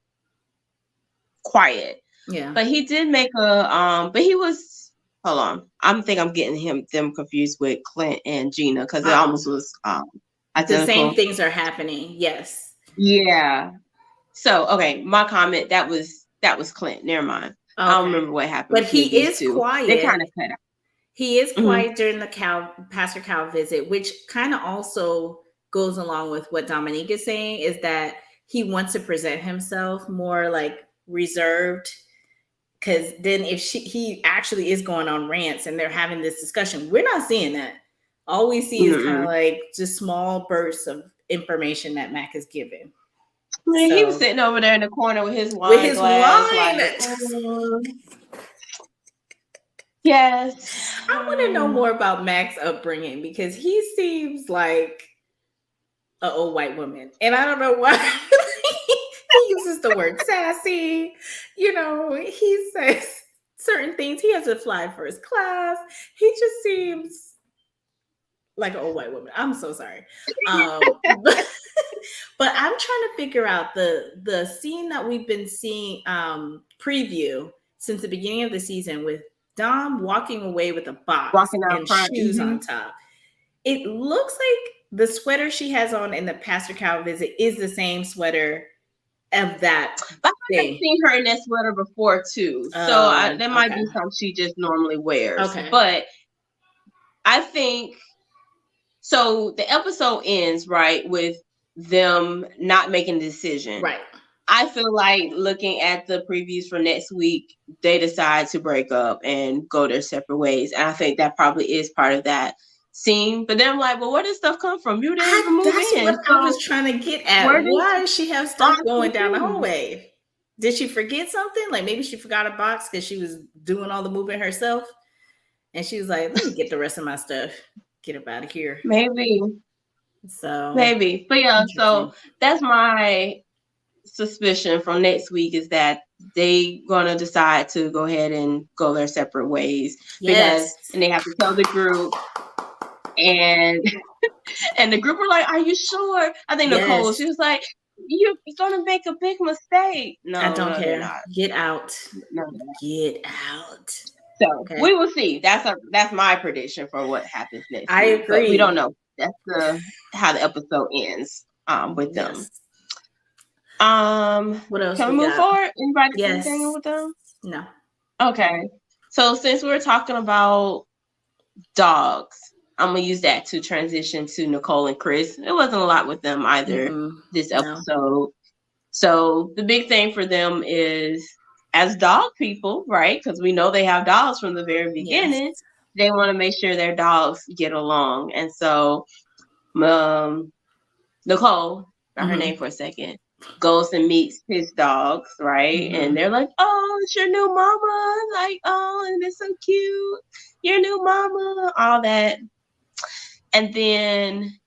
quiet. Yeah. But he did make a but he was hold on. I'm getting them confused with Clint and Gina because it Uh-uh. almost was The same identical. things are happening. Yes. Yeah. So okay, my comment that was Clint. Never mind. I don't Okay. remember what happened But between he these is two. They kind of quiet. cut out. He is Mhm. quiet during the Pastor Cal visit, which kind of also goes along with what Dominique is saying, is that he wants to present himself more like reserved. Because then if he actually is going on rants and they're having this discussion, we're not seeing that. All we see is kind of Mm-mm. like just small bursts of information that Mac is given. Man, he was So sitting over there in the corner with his with wine his glass, wine, like, yes. I want to know more about Mac's upbringing because he seems like an old white woman. And I don't know why. He uses the word sassy. He says certain things. He has to fly first class. He just seems like an old white woman. I'm so sorry. But I'm trying to figure out the scene that we've been seeing preview since the beginning of the season with Dom walking away with a box Walking out and front. shoes on top. It looks like the sweater she has on in the Pastor Cow visit is the same sweater of that But I've thing. seen her in that sweater before too. So Oh, that might okay. be something she just normally wears. Okay. But I think so the episode ends, right, with them not making a decision. Right. I feel like looking at the previews for next week, they decide to break up and go their separate ways. And I think that probably is part of that scene. But then I'm like, well, where does stuff come from? You didn't even move That's in. what I was So trying to get where at. did Why does she have I'm stuff going down the confused. hallway? Did she forget something? Like maybe she forgot a box because she was doing all the moving herself. And she was like, let me get the rest of my stuff. Get up out of here. Maybe. So Maybe. But yeah, so interesting. that's my suspicion from next week is that they gonna decide to go ahead and go their separate ways Yes. because and they have to tell the group and and the group were like, "Are you sure?" I think Nicole, Yes. she was like, "You're gonna make a big mistake." I No, don't no, they're care. not. Get out. No, they're not. Get out. So Okay. we will see. That's my prediction for what happens next I week, but we don't agree. know. That's how the episode ends with them. Yes. What else Can we we move got? forward? Anybody see anything Yes. with them? No. Okay. So since we're talking about dogs, I'm gonna use that to transition to Nicole and Chris. It wasn't a lot with them either Mm-mm. this No. episode. So the big thing for them is as dog people, right? Because we know they have dogs from the very Yes. beginning. They want to make sure their dogs get along. And so Nicole, got her name Mm-hmm. for a second, goes and meets his dogs, right? And Mm-hmm. they're like, "Oh, it's your new mama!" Like, "Oh, and it's so cute, your new mama," all that. And then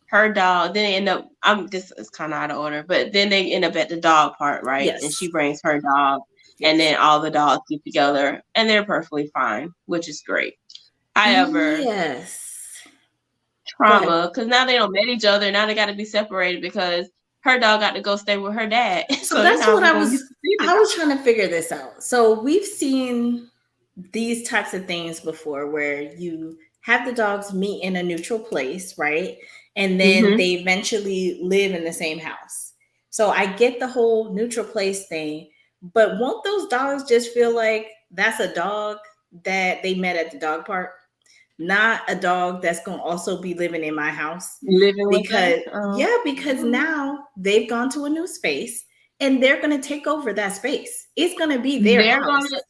her dog. Then they end up. This is kind of out of order, but then they end up at the dog part, right? And she Yes. brings her dog, and Yes. then all the dogs get together, and they're perfectly fine, which is great. However, Yes. Go ahead. trauma because now they don't met each other. Now they got to be separated because her dog got to go stay with her dad, So so they're that's not what even gonna get to see the I was dog. trying to figure this out. So we've seen these types of things before where you have the dogs meet in a neutral place, right? And then Mm-hmm. they eventually live in the same house. So I get the whole neutral place thing, but won't those dogs just feel like that's a dog that they met at the dog park? Not a dog that's going to also be living in my house. Living with us. Because yeah, because now they've gone to a new space and they're going to take over that space. It's going to be their They're house. gonna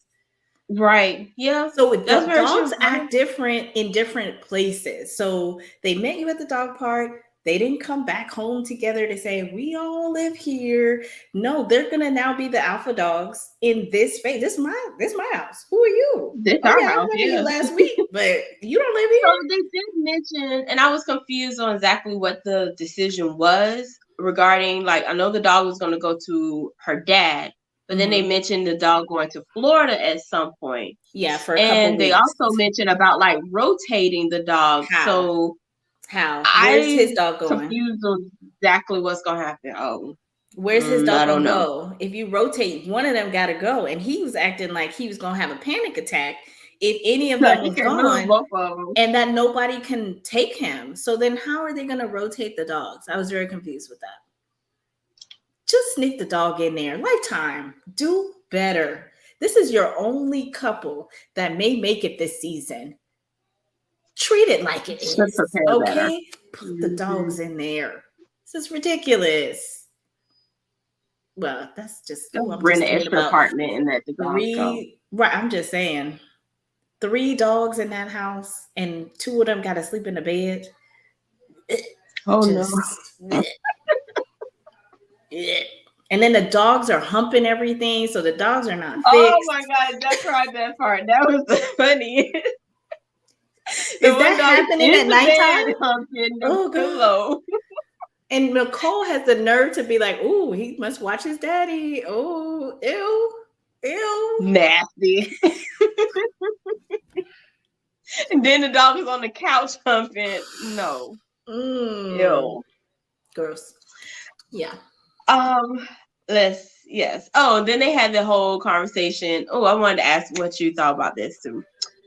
right. Yeah, So that's very dogs true. act different in different places. So they met you at the dog park. They didn't come back home together to say, we all live here. No, they're gonna now be the alpha dogs in this space. This my house. Who are you? This Oh our yeah, I house, met you yeah. last week, but you don't live So here. they did mention, and I was confused on exactly what the decision was regarding. Like, I know the dog was going to go to her dad, but then they Mm-hmm. mentioned the dog going to Florida at some point, Yeah, for a couple and they weeks. also mentioned about like rotating the dog. How? So How? Where's his I'm dog going? confused on exactly what's going to happen. Oh, Where's his I dog don't gonna know. go? If you rotate, one of them gotta go. And he was acting like he was gonna have a panic attack if any of Like them he was can move gone both of them. and that nobody can take him. So then how are they gonna rotate the dogs? I was very confused with that. Just sneak the dog in there. Lifetime. Do better. This is your only couple that may make it this season. Treat it like it Should is. prepare better. Okay? Put the Mm-hmm. dogs in there. This is ridiculous. Well, that's just, oh, I'm Rent just an thinking extra about apartment and let the dogs go. three, right? I'm just saying, three dogs in that house, and two of them got to sleep in the bed. Oh no. Just, and then the dogs are humping everything, so the dogs are not Oh my fixed. god, I cried that part. That was the funny. The Is one that dog is happening in at the bed nighttime? humping the Oh, God. pillow. And Nicole has the nerve to be like, "Oh, he must watch his daddy. Oh, ew, ew." Nasty. And then the dog is on the couch humping. No. Mm, Ew. gross. Yeah. Um, yes. Oh, and then they had the whole conversation. Oh, I wanted to ask what you thought about this too.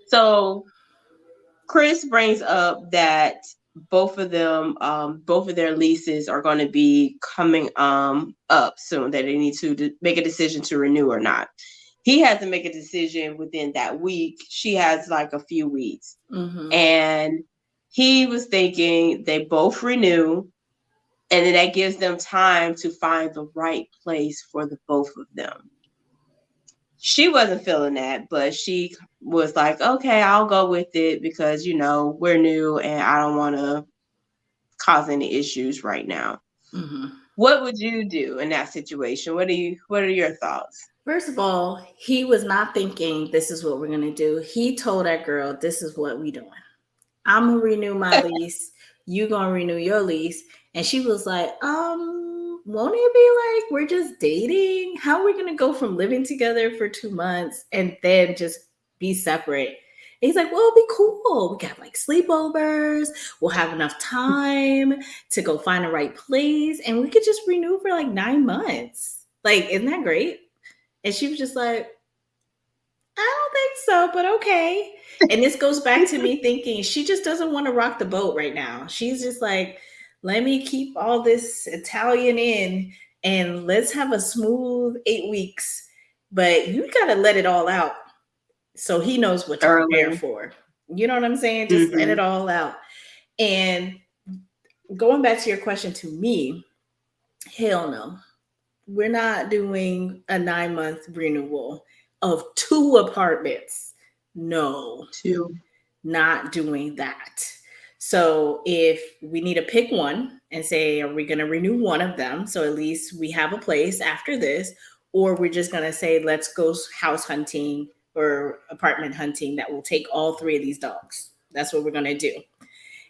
So Chris brings up that both of them, both of their leases are going to be coming up soon. That they need to make a decision to renew or not. He has to make a decision within that week. She has like a few weeks, Mm-hmm. and he was thinking they both renew, and then that gives them time to find the right place for the both of them. She wasn't feeling that, but she was like, okay, I'll go with it because, we're new and I don't want to cause any issues right now. Mm-hmm. What would you do in that situation? What are your thoughts? First of all, he was not thinking this is what we're gonna do. He told that girl, "This is what we doing. I'm gonna renew my lease. You gonna renew your lease." And she was like, won't it be like we're just dating? How are we gonna go from living together for 2 months and then just be separate?" And he's like, "Well, it'll be cool. We got like sleepovers. We'll have enough time to go find the right place, and we could just renew for like 9 months. Like, isn't that great?" And she was just like, "I don't think so, but okay." And this goes back to me thinking she just doesn't want to rock the boat right now. She's just like, let me keep all this Italian in and let's have a smooth 8 weeks. But you got to let it all out so he knows what to prepare Early. for. You know what I'm saying? Just let Mm-hmm. it all out. And going back to your question to me, hell no. We're not doing a 9 month renewal of two apartments. No, Two. not doing that. So if we need to pick one and say, are we going to renew one of them? So at least we have a place after this, or we're just going to say, let's go house hunting or apartment hunting that will take all three of these dogs. That's what we're going to do.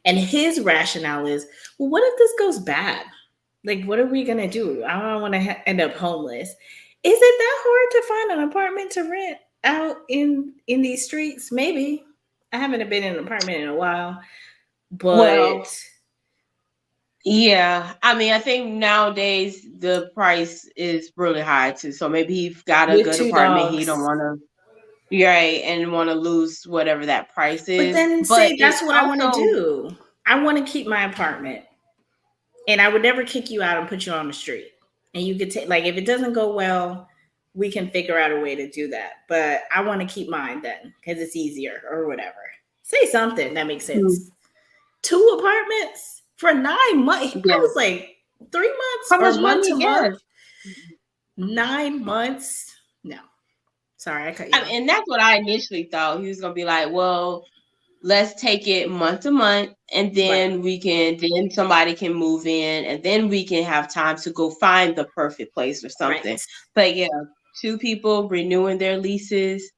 And his rationale is, well, what if this goes bad? Like, what are we gonna do? I don't want to end up homeless. Is it that hard to find an apartment to rent out in these streets? Maybe. I haven't been in an apartment in a while, Well, but yeah. I mean, I think nowadays the price is really high too. So maybe he's got a with good two apartment. He don't dogs. want to. Right, and want to lose whatever that price But is. then But say it that's what I want to also, do. I want to keep my apartment, and I would never kick you out and put you on the street. And you could take, like, if it doesn't go well, we can figure out a way to do that. But I want to keep mine then because it's easier or whatever. Say something that makes sense. Two apartments for 9 months. I yeah. was like, 3 months How or much month money to you month. get? 9 months. No, sorry, I cut you off. And that's what I initially thought. He was gonna be like, well, let's take it month to month, and Right. then somebody can move in, and then we can have time to go find the perfect place or something. Right. But yeah, two people renewing their leases,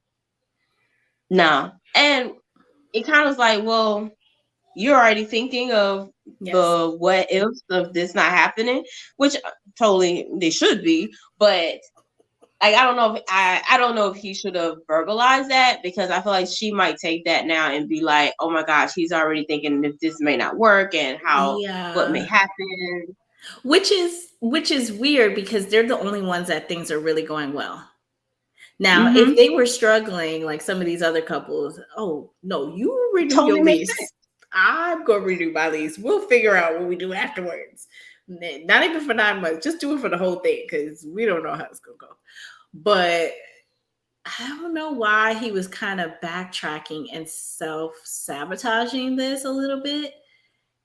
no. And it kind of was like, well, you're already thinking of Yes. the what ifs of this not happening, which totally they should be, but like I don't know if he should have verbalized that, because I feel like she might take that now and be like, oh my gosh, he's already thinking if this may not work and how what may Yeah. happen. Which is weird because they're the only ones that things are really going well. Now, if Mm-hmm. they were struggling like some of these other couples, oh no, you renew your Totally makes sense. lease. I'm gonna renew my lease. We'll figure out what we do afterwards. Not even for 9 months, just do it for the whole thing because we don't know how it's gonna go. But I don't know why he was kind of backtracking and self sabotaging this a little bit.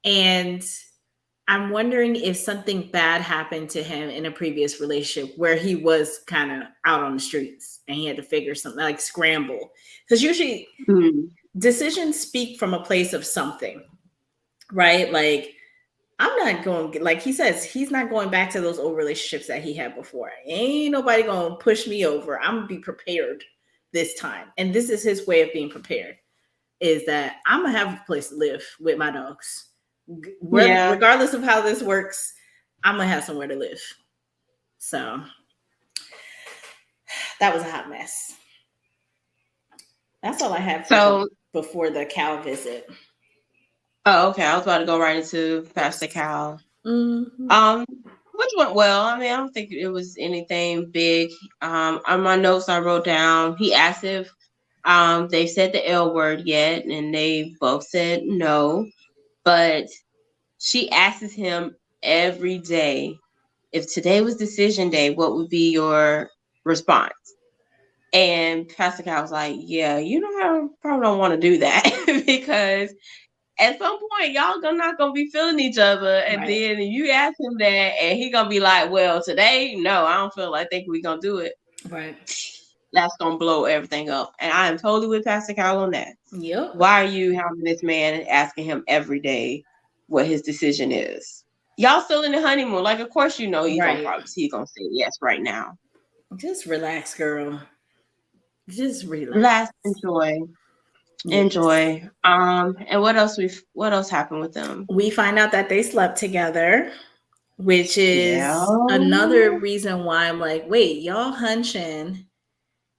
And I'm wondering if something bad happened to him in a previous relationship where he was kind of out on the streets and he had to figure something like scramble. Because usually Mm. decisions speak from a place of something, right? Like, I'm not going, like he says, he's not going back to those old relationships that he had before. Ain't nobody going to push me over. I'm going to be prepared this time. And this is his way of being prepared, is that I'm going to have a place to live with my dogs. Yeah. Regardless of how this works, I'm going to have somewhere to live. So that was a hot mess. That's all I had for the So, before the cow visit. oh, okay. I was about to go right into Pastor Yes. Cal. Mm-hmm. Um, which went well. I mean, I don't think it was anything big. On my notes I wrote down, he asked if they said the L word yet, and they both said no. But she asks him every day, if today was decision day, what would be your response? And Pastor Cal was like, yeah, I probably don't want to do that because at some point y'all not gonna be feeling each other, and Right. then you ask him that and he gonna be like, well, today, no, I don't feel like think we gonna do it. Right. That's gonna blow everything up. And I am totally with Pastor Cal on that. Yep. Why are you having this man and asking him every day what his decision is? Y'all still in the honeymoon. Like, of course Right. he's gonna say yes right now. Just relax, girl. Just Last relax. Yes. enjoy. And what else happened with them? We find out that they slept together, which Yeah. is another reason why I'm like, wait, y'all hunching,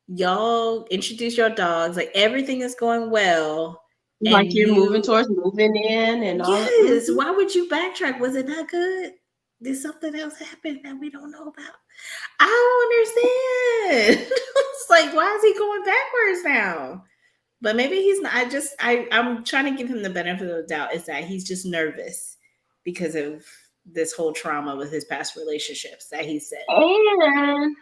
y'all introduce your dogs, like everything is going well, Like and you're moving you, towards moving in and all. yes, why would you backtrack? Was it not good? Did something else happen that we don't know about? I don't understand. It's like, why is he going backwards now? But maybe he's not. I'm trying to give him the benefit of the doubt, is that he's just nervous because of this whole trauma with his past relationships that he said. And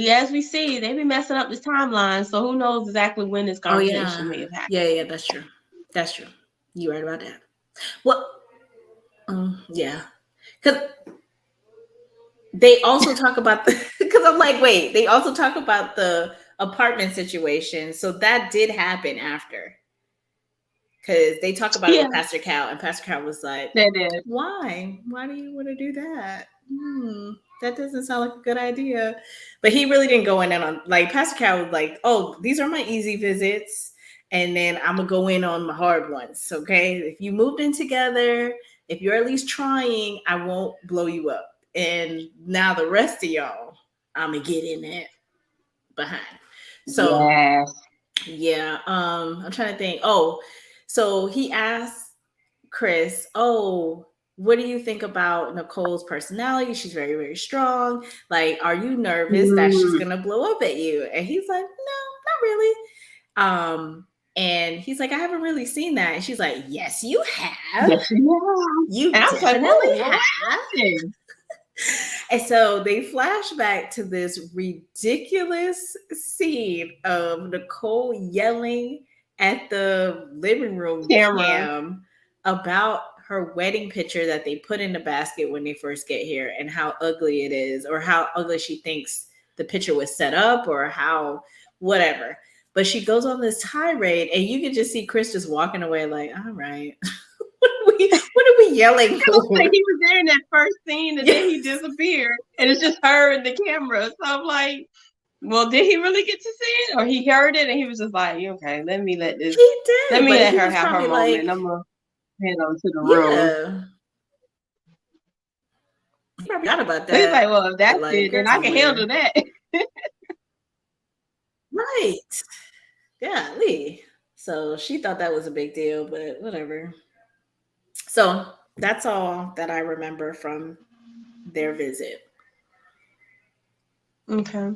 as we see, they be messing up this timeline. So who knows exactly when this Oh conversation yeah, may have happened. yeah, that's true. That's true. You right about that. Well, yeah, because they also talk about the. Because I'm like, wait, they also talk about the apartment situation. So that did happen after. Because they talk about it Yeah, with Pastor Cal, and Pastor Cal was like, that is. why? Why do you want to do that? That doesn't sound like a good idea. But he really didn't go in on, like, Pastor Cal was like, oh, these are my easy visits. And then I'm going to go in on the hard ones. Okay. If you moved in together, if you're at least trying, I won't blow you up. And now the rest of y'all, I'm going to get in it behind. So Yes. yeah, I'm trying to think. Oh, so he asked Chris, "Oh, what do you think about Nicole's personality? She's very, very strong. Like, are you nervous that she's Mm. gonna blow up at you?" And he's like, "No, not really." And he's like, "I haven't really seen that." And she's like, "Yes, you have. Yes, you have. You And I was like, definitely whoa, what have." happened? And so they flash back to this ridiculous scene of Nicole yelling at the living room Camera. cam about her wedding picture that they put in the basket when they first get here, and how ugly it is, or how ugly she thinks the picture was set up, or how whatever. But she goes on this tirade, and you can just see Chris just walking away, like, all right, what are we yelling It looks like for? he was there in that first scene and then he Yes. disappeared. And it's just her and the camera. So I'm like, well, did he really get to see it? Or he heard it and he was just like, okay, let me let He did, but he her was have her probably moment. like, I'm gonna head on to the room. yeah. He probably forgot about He's that. like, well, if that's Like, it, go then I can handle somewhere. that. Right. Yeah, Lee. So she thought that was a big deal, but whatever. So that's all that I remember from their visit. Okay.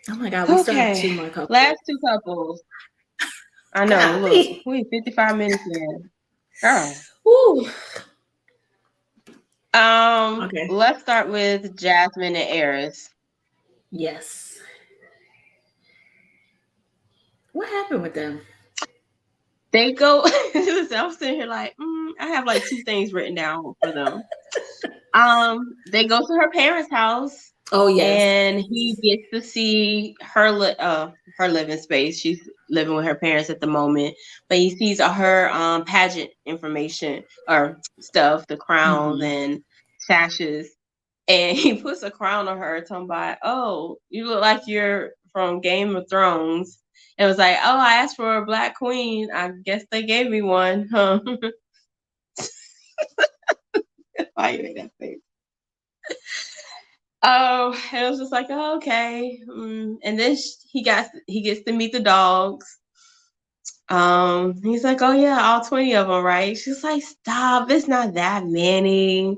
Oh my God, we still have two Okay. more couples. Last two couples. I know. Look, Golly. we 55 minutes in. Girl. Woo. Okay. Let's start with Jasmine and Eris. Yes. What happened with them? They go. Listen, I'm sitting here like, I have like two things written down for them. They go to her parents' house. Oh yes. And he gets to see her living space. She's living with her parents at the moment, but he sees her pageant information or stuff, the crowns and sashes, and he puts a crown on her, talking about, oh, you look like you're from Game of Thrones. And it was like, oh, I asked for a black queen. I guess they gave me one, huh? Why you make that face? Oh, and it was just like, oh, okay. And then he gets to meet the dogs. He's like, oh yeah, all 20 of them, right? She's like, stop, it's not that many.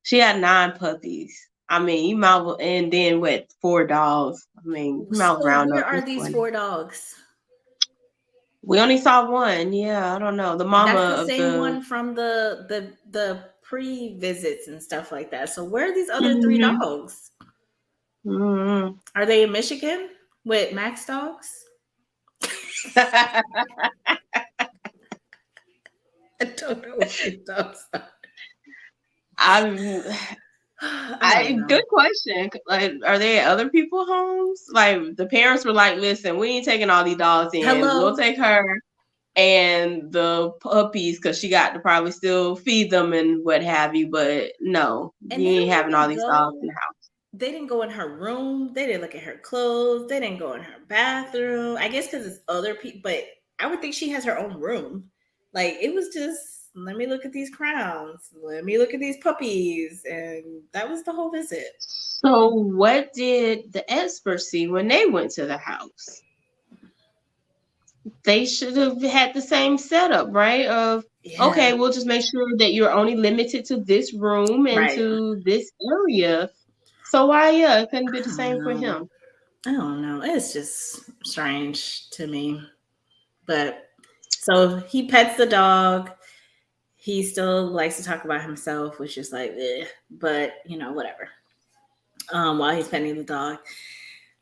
She had 9 puppies. I mean, you might well, and then what, 4 dogs. I mean, you might So round where up. are It's these 20. 4 dogs? We only saw one. Yeah, I don't know. The mama That's the of same the. one from the pre-visits and stuff like that. So where are these other 3 Mm-hmm. dogs? Mm-hmm. Are they in Michigan with Max dogs? I don't know what these dogs are. I'm good question. Like, are they at other people's homes? Like, the parents were like, "Listen, we ain't taking all these dogs in. Hello? We'll take her and the puppies because she got to probably still feed them and what have you. But no, And you they ain't don't having all even these dogs in go. the house." They didn't go in her room. They didn't look at her clothes. They didn't go in her bathroom. I guess because it's other people, but I would think she has her own room. Like it was just, let me look at these crowns. Let me look at these puppies. And that was the whole visit. So, what did the experts see when they went to the house? They should have had the same setup, right? Of, okay, Yeah. we'll just make sure that you're only limited to this room and Right. to this area. So why, it couldn't be the I don't same for know. him? I don't know. It's just strange to me. But so he pets the dog. He still likes to talk about himself, which is like, but whatever. While he's petting the dog.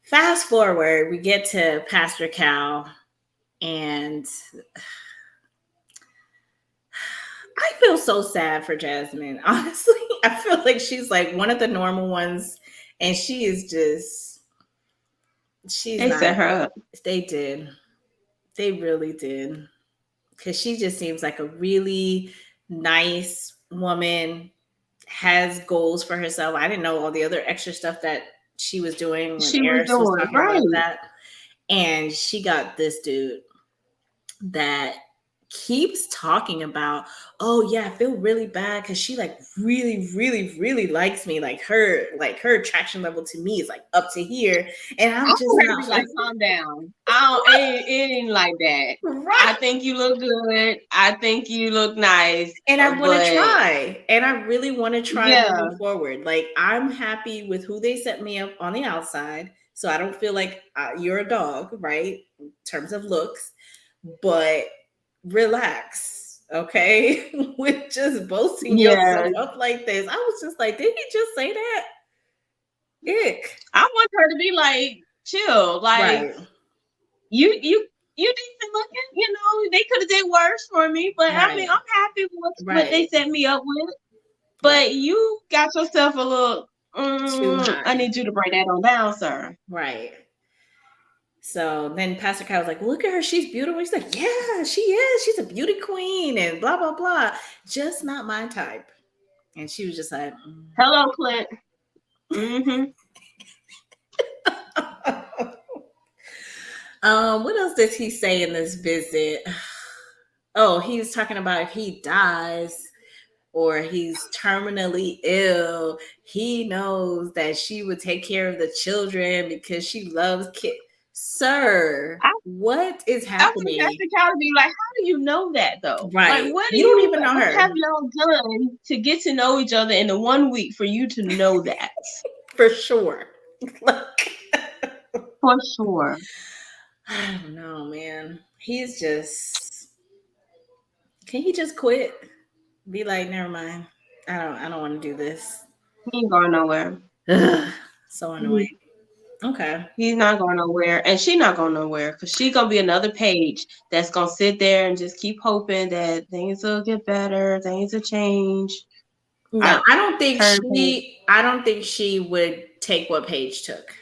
Fast forward, we get to Pastor Cal, and I feel so sad for Jasmine. Honestly, I feel like she's like one of the normal ones, and she is just, she's They not. set her up. They did. They really did. Because she just seems like a really nice woman, has goals for herself. I didn't know all the other extra stuff that she was doing when She was Eris was doing talking right. about that. And she got this dude that keeps talking about, oh yeah, I feel really bad because she like really, really, really likes me. Like her attraction level to me is like up to here. And I'm just not Like, calm down. It ain't like that. right. I think you look good. I think you look nice. And I want to try. And I really want to try moving forward. Like I'm happy with who they set me up on the outside. So I don't feel like you're a dog, right? In terms of looks. But relax, okay? With just boasting yourself up like this. I was just like, did he just say that? Ick. I want her to be like, chill. Like, right. You decent looking, they could have did worse for me, but right. I mean, I'm happy with what they set me up with. But you got yourself a little, I need you to bring that on down, sir. Right. So then Pastor Kai was like, look at her, she's beautiful. She's like, yeah, she is. She's a beauty queen and blah, blah, blah. Just not my type. And she was just like, Hello, Clint. Mm-hmm. what else does he say in this visit? Oh, he was talking about if he dies or he's terminally ill, he knows that she would take care of the children because she loves kids. Sir, what is I think that's happening? the kind of be like, how do you know that though? Like, Right. You don't even know what have her. y'all done to get to know each other in the 1 week for you to know that? For sure. Like, For sure. I don't know, man. He's just, can he just quit? Be like, never mind. I don't want to do this. He ain't going nowhere. Ugh, so He- annoying. Okay. He's not going nowhere, and she not going nowhere because she gonna be another page that's gonna sit there and just keep hoping that things will get better, things will change. No, Her page. I don't think she would take what Paige took.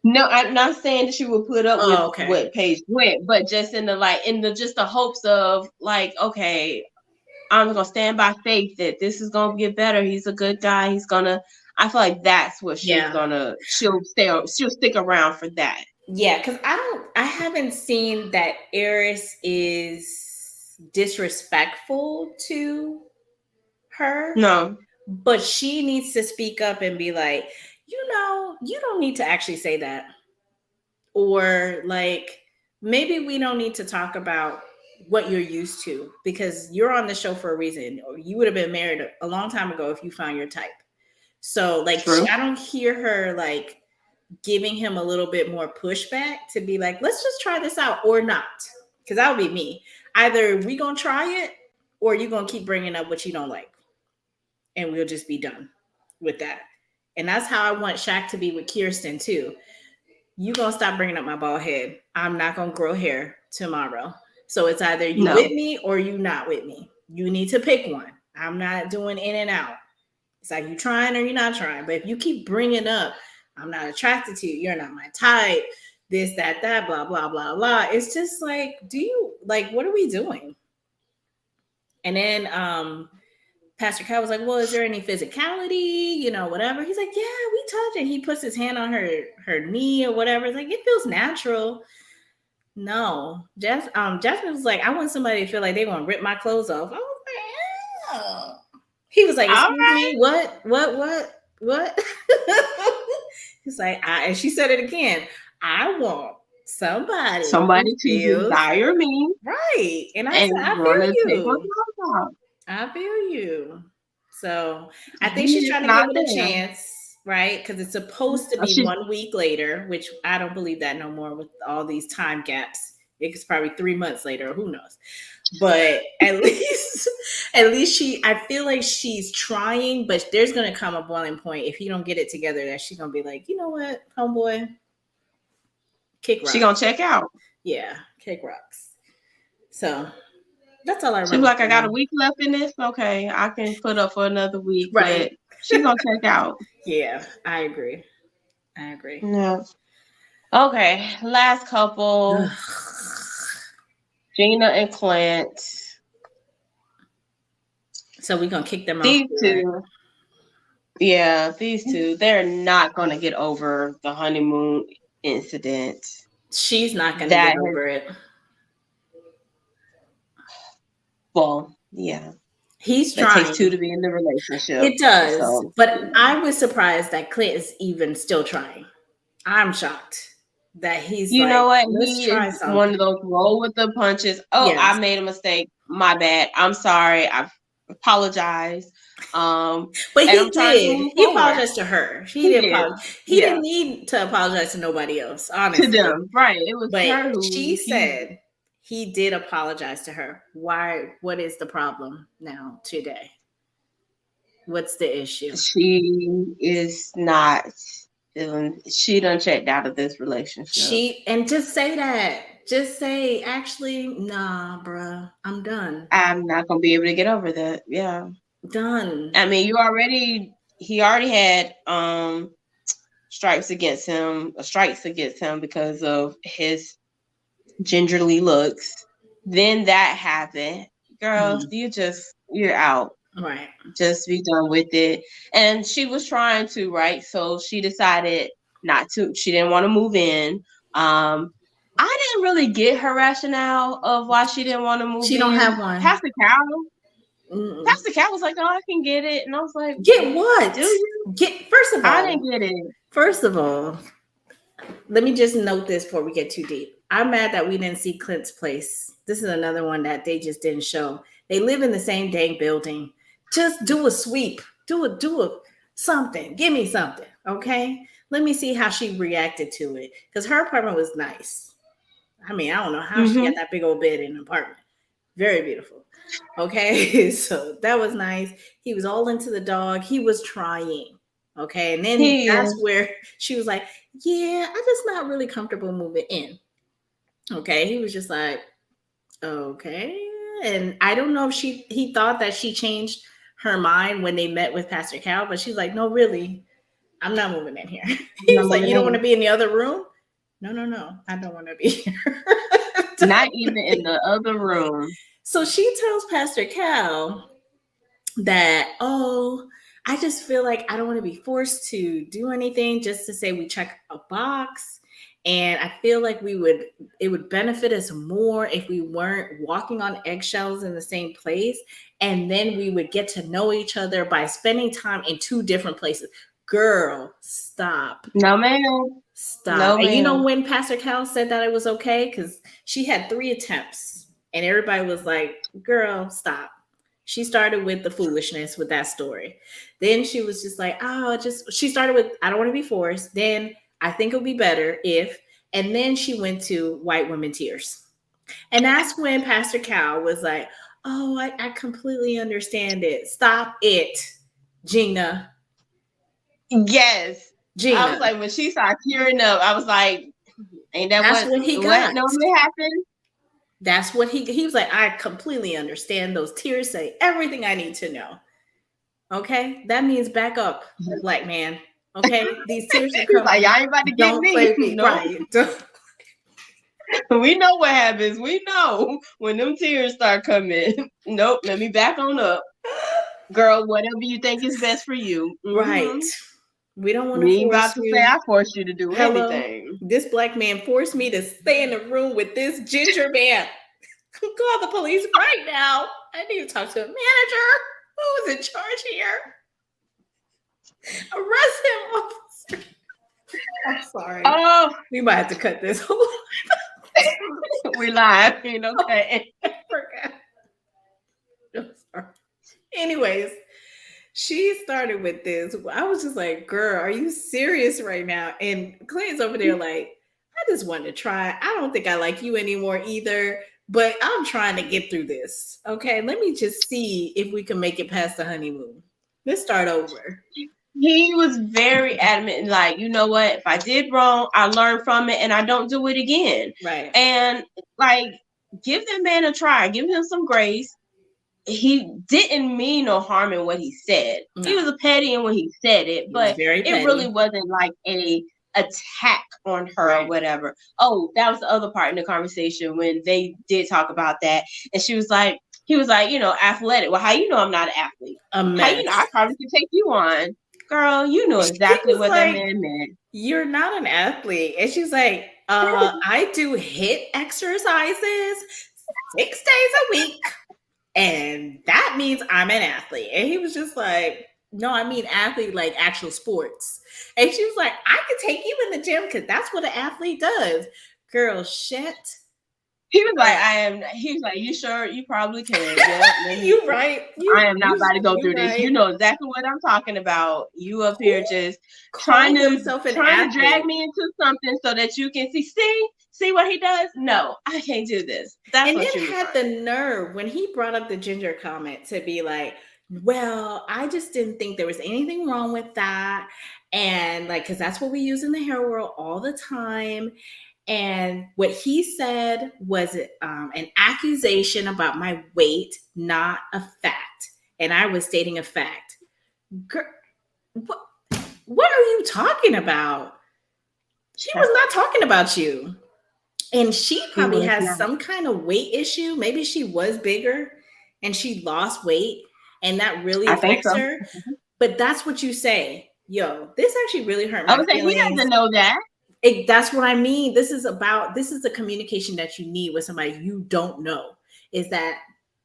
No, I'm not saying that she would put up with Oh, okay. what Paige went, but just in the like in the just the hopes of like, okay, I'm gonna stand by faith that this is gonna get better. He's a good guy. He's gonna. I feel like that's what she's Yeah. gonna. She'll stay. She'll stick around for that. Yeah, because I haven't seen that Eris is disrespectful to her, No, but she needs to speak up and be like, you don't need to actually say that. Or like, maybe we don't need to talk about what you're used to because you're on the show for a reason, or you would have been married a long time ago if you found your type. So like, true. I don't hear her like giving him a little bit more pushback to be like, let's just try this out or not. Because that would be me. Either we gonna try it or you gonna keep bringing up what you don't like, and we'll just be done with that. And that's how I want Shaq to be with Kirsten too. You gonna stop bringing up my bald head. I'm not gonna grow hair tomorrow. So it's either you with No, me or you not with me. You need to pick one. I'm not doing in and out. It's like you trying or you're not trying. But if you keep bringing up, I'm not attracted to you, you're not my type, this, that, blah, blah, blah, blah. It's just like, do you like what are we doing? And then Pastor Cal was like, well, is there any physicality? Whatever. He's like, yeah, we touch. And he puts his hand on her knee or whatever. It's like, it feels natural. No. Jasmine was like, I want somebody to feel like they want to rip my clothes off. I was like, oh. He was like, all excuse right. me, what? He's like, and she said it again. I want somebody who Somebody to feels desire me right. And I and said, I want to feel take my you. clothes off. I feel you. So I think He she's is trying to give not it a there. chance, right? Because it's supposed to be She 1 week later, which I don't believe that no more with all these time gaps. It's probably 3 months later, who knows? But at least, I feel like she's trying, but there's gonna come a boiling point if he don't get it together that she's gonna be like, you know what, homeboy, kick she gonna rocks. check out. Yeah, kick rocks. So that's all I She be remember like, I from got a them. week left in this. Okay, I can put up for another week, Right. but she gonna check out. Yeah, I agree. I agree. Yeah. Okay, last couple, Gina and Clint. So we're gonna kick them off These here, right? two, yeah, these two, they're not gonna get over the honeymoon incident. She's not gonna That get has, over it. well, yeah, He's that takes two trying. to be in the relationship. It does, So but yeah. I was surprised that Clint is even still trying. I'm shocked that he's You like, know what? let's He is try one something. of those roll with the punches. Oh, I Yes, made a mistake. My bad. I'm sorry. I apologize. but And he I'm trying to did. move He forward. apologized to her. He He didn't did. he Yeah. didn't need to apologize to nobody else, To honestly. them. Right. It was But her who she he said he did apologize to her. Why? What is the problem now today? What's the issue? she is not feeling she done checked out of this relationship. And just say that. Just say, actually, nah, bruh, I'm done. I'm not gonna be able to get over that. Yeah. Done. I mean he already had strikes against him because of his gingerly looks. Then that happened. Girl, you're out. Right. Just be done with it. And she was trying to, right? So she decided not to. She didn't want to move in. I didn't really get her rationale of why she didn't want to move She don't in. have one. Pastor Cal was like, "Oh, I can get it," and I was like, "Get what? Do you?" First of all, I didn't get it. First of all, let me just note this before we get too deep. I'm mad that we didn't see Clint's place. This is another one that they just didn't show. They live in the same dang building. Just do a sweep. Do a something. Give me something. Okay. Let me see how she reacted to it. Because her apartment was nice. I mean, I don't know how she got that big old bed in an apartment. Very beautiful. Okay. So that was nice. He was all into the dog. He was trying. Okay. And then that's where she was like, yeah, I'm just not really comfortable moving in. Okay. He was just like, okay. And I don't know if he thought that she changed her mind when they met with Pastor Cal, but she's like, no, really, I'm not moving in here. He was like, you don't want to be in the other room? No. I don't want to be here. Not even in the other room. So she tells Pastor Cal that, oh, I just feel like I don't want to be forced to do anything just to say we check a box. And I feel like it would benefit us more if we weren't walking on eggshells in the same place. And then we would get to know each other by spending time in two different places. Girl, stop. No, ma'am. Stop. No, and you know when Pastor Cal said that it was okay? Because she had 3 attempts and everybody was like, girl, stop. She started with the foolishness with that story. Then she was just like, she started with, I don't want to be forced. Then I think it'll be better if, and then she went to white women tears. And that's when Pastor Cal was like, oh, I completely understand it. Stop it, Gina. Yes. Gina. I was like, when she started tearing up, I was like, ain't that's what he got. Normally happens? That's what he was like, I completely understand. Those tears say everything I need to know. Okay? That means back up, black man. Okay? These tears are coming. Like, y'all ain't about to get me. No. Right. We know what happens. We know when them tears start coming. Nope, let me back on up. Girl, whatever you think is best for you. Mm-hmm. Right. We don't want to force about to say I forced you to do anything. This black man forced me to stay in the room with this ginger man. Call the police right now. I need to talk to a manager. Who is in charge here? Arrest him, officer. I'm sorry. Oh, we might have to cut this. We're laughing, okay. I forgot. I'm sorry. Anyways, she started with this. I was just like, girl, are you serious right now? And Clayton's over there like, I just wanted to try. I don't think I like you anymore either, but I'm trying to get through this. Okay, let me just see if we can make it past the honeymoon. Let's start over. He was very adamant, like, you know what? If I did wrong, I learned from it and I don't do it again. Right. And like, give that man a try. Give him some grace. He didn't mean no harm in what he said. No. He was a petty in when he said it, but it really wasn't like a attack on her or whatever. Oh, that was the other part in the conversation when they did talk about that. And he was like, athletic. Well, how you know I'm not an athlete? How you know I probably could take you on? Girl, you know exactly what that man meant. You're not an athlete. And she's like, I do HIIT exercises 6 days a week. And that means I'm an athlete. And he was just like, no, I mean athlete, like actual sports. And she was like, I could take you in the gym because that's what an athlete does. Girl, shit. He was like, he was like, you sure? You probably can. Yeah, you right. I am not about to go through this. You know exactly what I'm talking about. You up here just trying to drag me into something so that you can see what he does. No, I can't do this. That's what you had the nerve when he brought up the ginger comment to be like, well, I just didn't think there was anything wrong with that. And like, because that's what we use in the hair world all the time. And what he said was an accusation about my weight, not a fact. And I was stating a fact. Girl, What are you talking about? She was not talking about you. And she She probably was has not. some kind of weight issue. Maybe she was bigger and she lost weight and that really I think affects so. her. But that's what you say. Yo, this actually really hurt I my was like, he feelings. doesn't know that. That's what I mean. This is the communication that you need with somebody you don't know. Is that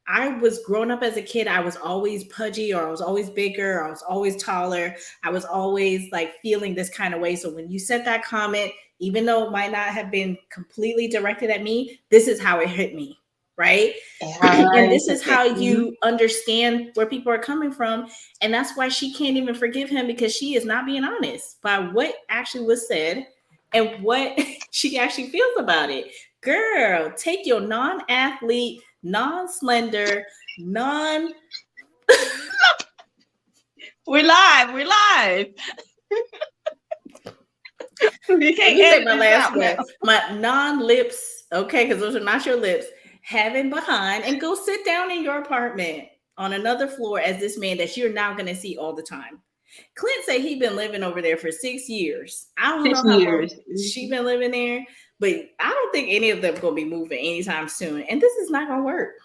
I was growing up as a kid, I was always pudgy, or I was always bigger, or I was always taller. I was always like feeling this kind of way. So when you said that comment, even though it might not have been completely directed at me, this is how it hit me. Right. And I this is took how it. you understand where people are coming from. And that's why she can't even forgive him, because she is not being honest by what actually was said and what she actually feels about it. Girl, take your non-athlete, non-slender, non We're live. We're live. We let can't me say edit my this last out now. one. My non-lips, okay, because those are not your lips, having behind, and go sit down in your apartment on another floor as this man that you're now gonna see all the time. Clint said he been living over there for 6 years. I don't know 6 years. how long she been living there, but I don't think any of them gonna be moving anytime soon. And this is not gonna work.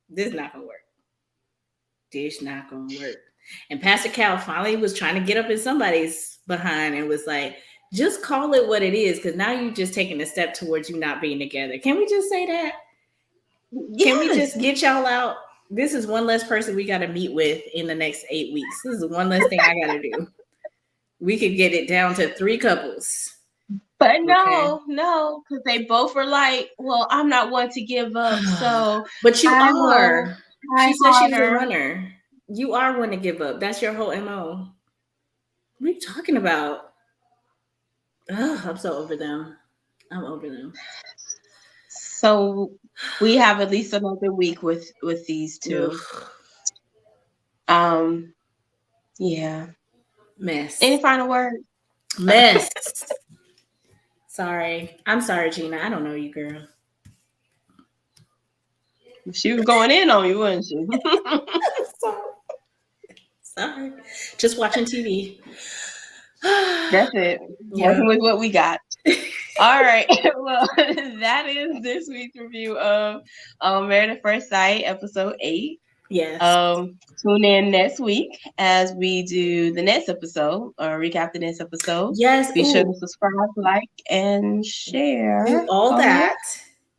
This is not gonna work. This not gonna work. And Pastor Cal finally was trying to get up in somebody's behind and was like, just call it what it is, because now you just taking a step towards you not being together. Can we just say that? Can we Yes. just get y'all out? This is one less person we got to meet with in the next 8 weeks. This is one less thing I got to do. We could get it down to 3 couples. But Okay. no, because they both were like, well, I'm not one to give up, so But you I will are. try She said she was a harder. runner. You are one to give up. That's your whole MO. What are you talking about? Ugh, I'm so over them. I'm over them. So we have at least another week with these two. Ugh. Um, yeah. Any Mess. final words? Mess. Sorry. I'm sorry, Gina. I don't know you, girl. She was going in on you, wasn't she? Sorry. Sorry. Just watching TV. That's it. Yeah. Working with what we got. All right. Well, that is this week's review of Married at First Sight, episode 8. Yes. Tune in next week as we do the next episode or recap the next episode. Yes. Be sure Ooh, to subscribe, like, and do share. all that.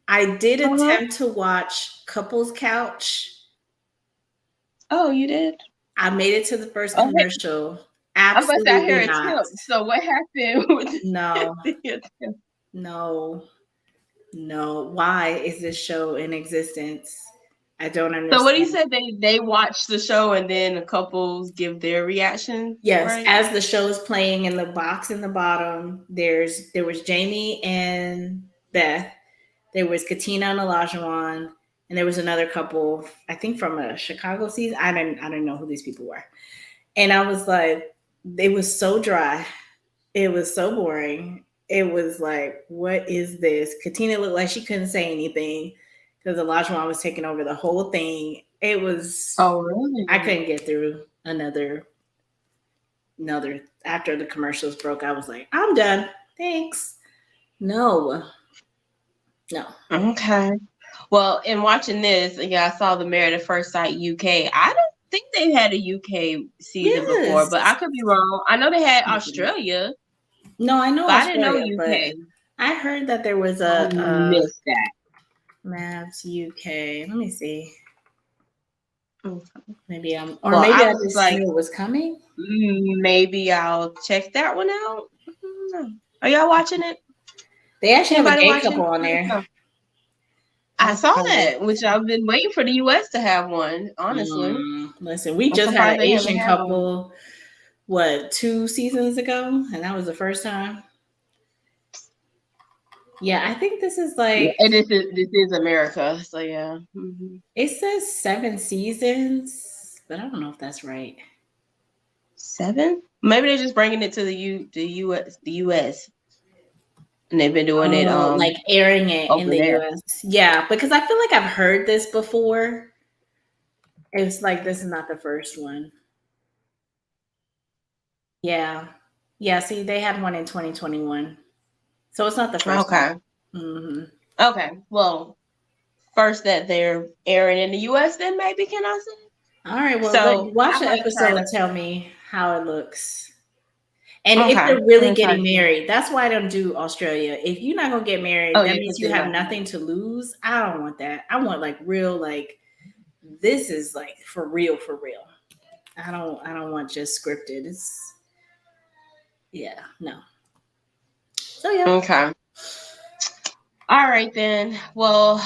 I did Uh-huh. attempt to watch Couples Couch. Oh, you did? I made it to the first Okay. commercial. I'm about to say I hear Absolutely not. attempt. So what happened with No, the attempt? no, no. Why is this show in existence? I don't So what you understand. said they watch the show and then the couples give their reaction, Yes, right? as the show is playing in the box in the bottom, there was Jamie and Beth. There was Katina and Olajuwon, and there was another couple, I think from a Chicago season. I didn't know who these people were. And I was like, it was so dry. It was so boring. It was like, what is this? Katina looked like she couldn't say anything because Olajuwon was taking over the whole thing. It was, Oh, really? I couldn't get through another after the commercials broke. I was like, I'm done. Thanks. No, no. Okay. Well, in watching this, yeah, I saw the Married at First Sight UK. I don't think they had a UK season before, Yes. but I could be wrong. I know they had Australia, No, I know but I didn't know Australia, but UK. I heard that there was I a missed that. Mavs UK. Let me see. Okay. Maybe or Well, maybe I I was just like, knew it was coming. maybe I'll check that one out. Are y'all watching it? They actually have a Anybody gay watching? couple on Let us there. know. I I'm saw surprised. that, which I've been waiting for the US to have one, honestly. Listen, we I'm just had surprised an they haven't Asian had one. couple, what, 2 seasons ago, and that was the first time. Yeah, I think this is Yeah, like and this is America, so yeah. it says 7 seasons, but I don't know if that's right. 7? Maybe they're just bringing it to the US, and they've been doing it Oh, like airing it in over the there. US. Yeah, because I feel like I've heard this before. It's like this is not the first one. Yeah. Yeah, see, they had one in 2021. So it's not the first time. Okay. Hmm. Okay. Well, first that they're airing in the US, then maybe can I say? All right, well, So watch I'm the gonna try episode to. and tell me how it looks. And if Okay. they're I'm really gonna try getting to see. married, that's why I don't do Australia. If you're not gonna get Oh married, yeah, that because means you they're have not. nothing to lose. I don't want that. I want like real, like this is like for real, for real. I don't want just scripted. It's yeah, no. So yeah. Okay. All right then. Well,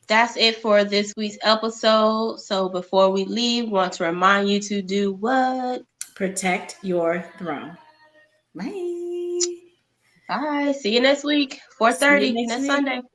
that's it for this week's episode. So before we leave, want to remind you to do what? Protect your throne. Bye. Bye. See you next week, See you 4:30 next next week. Sunday.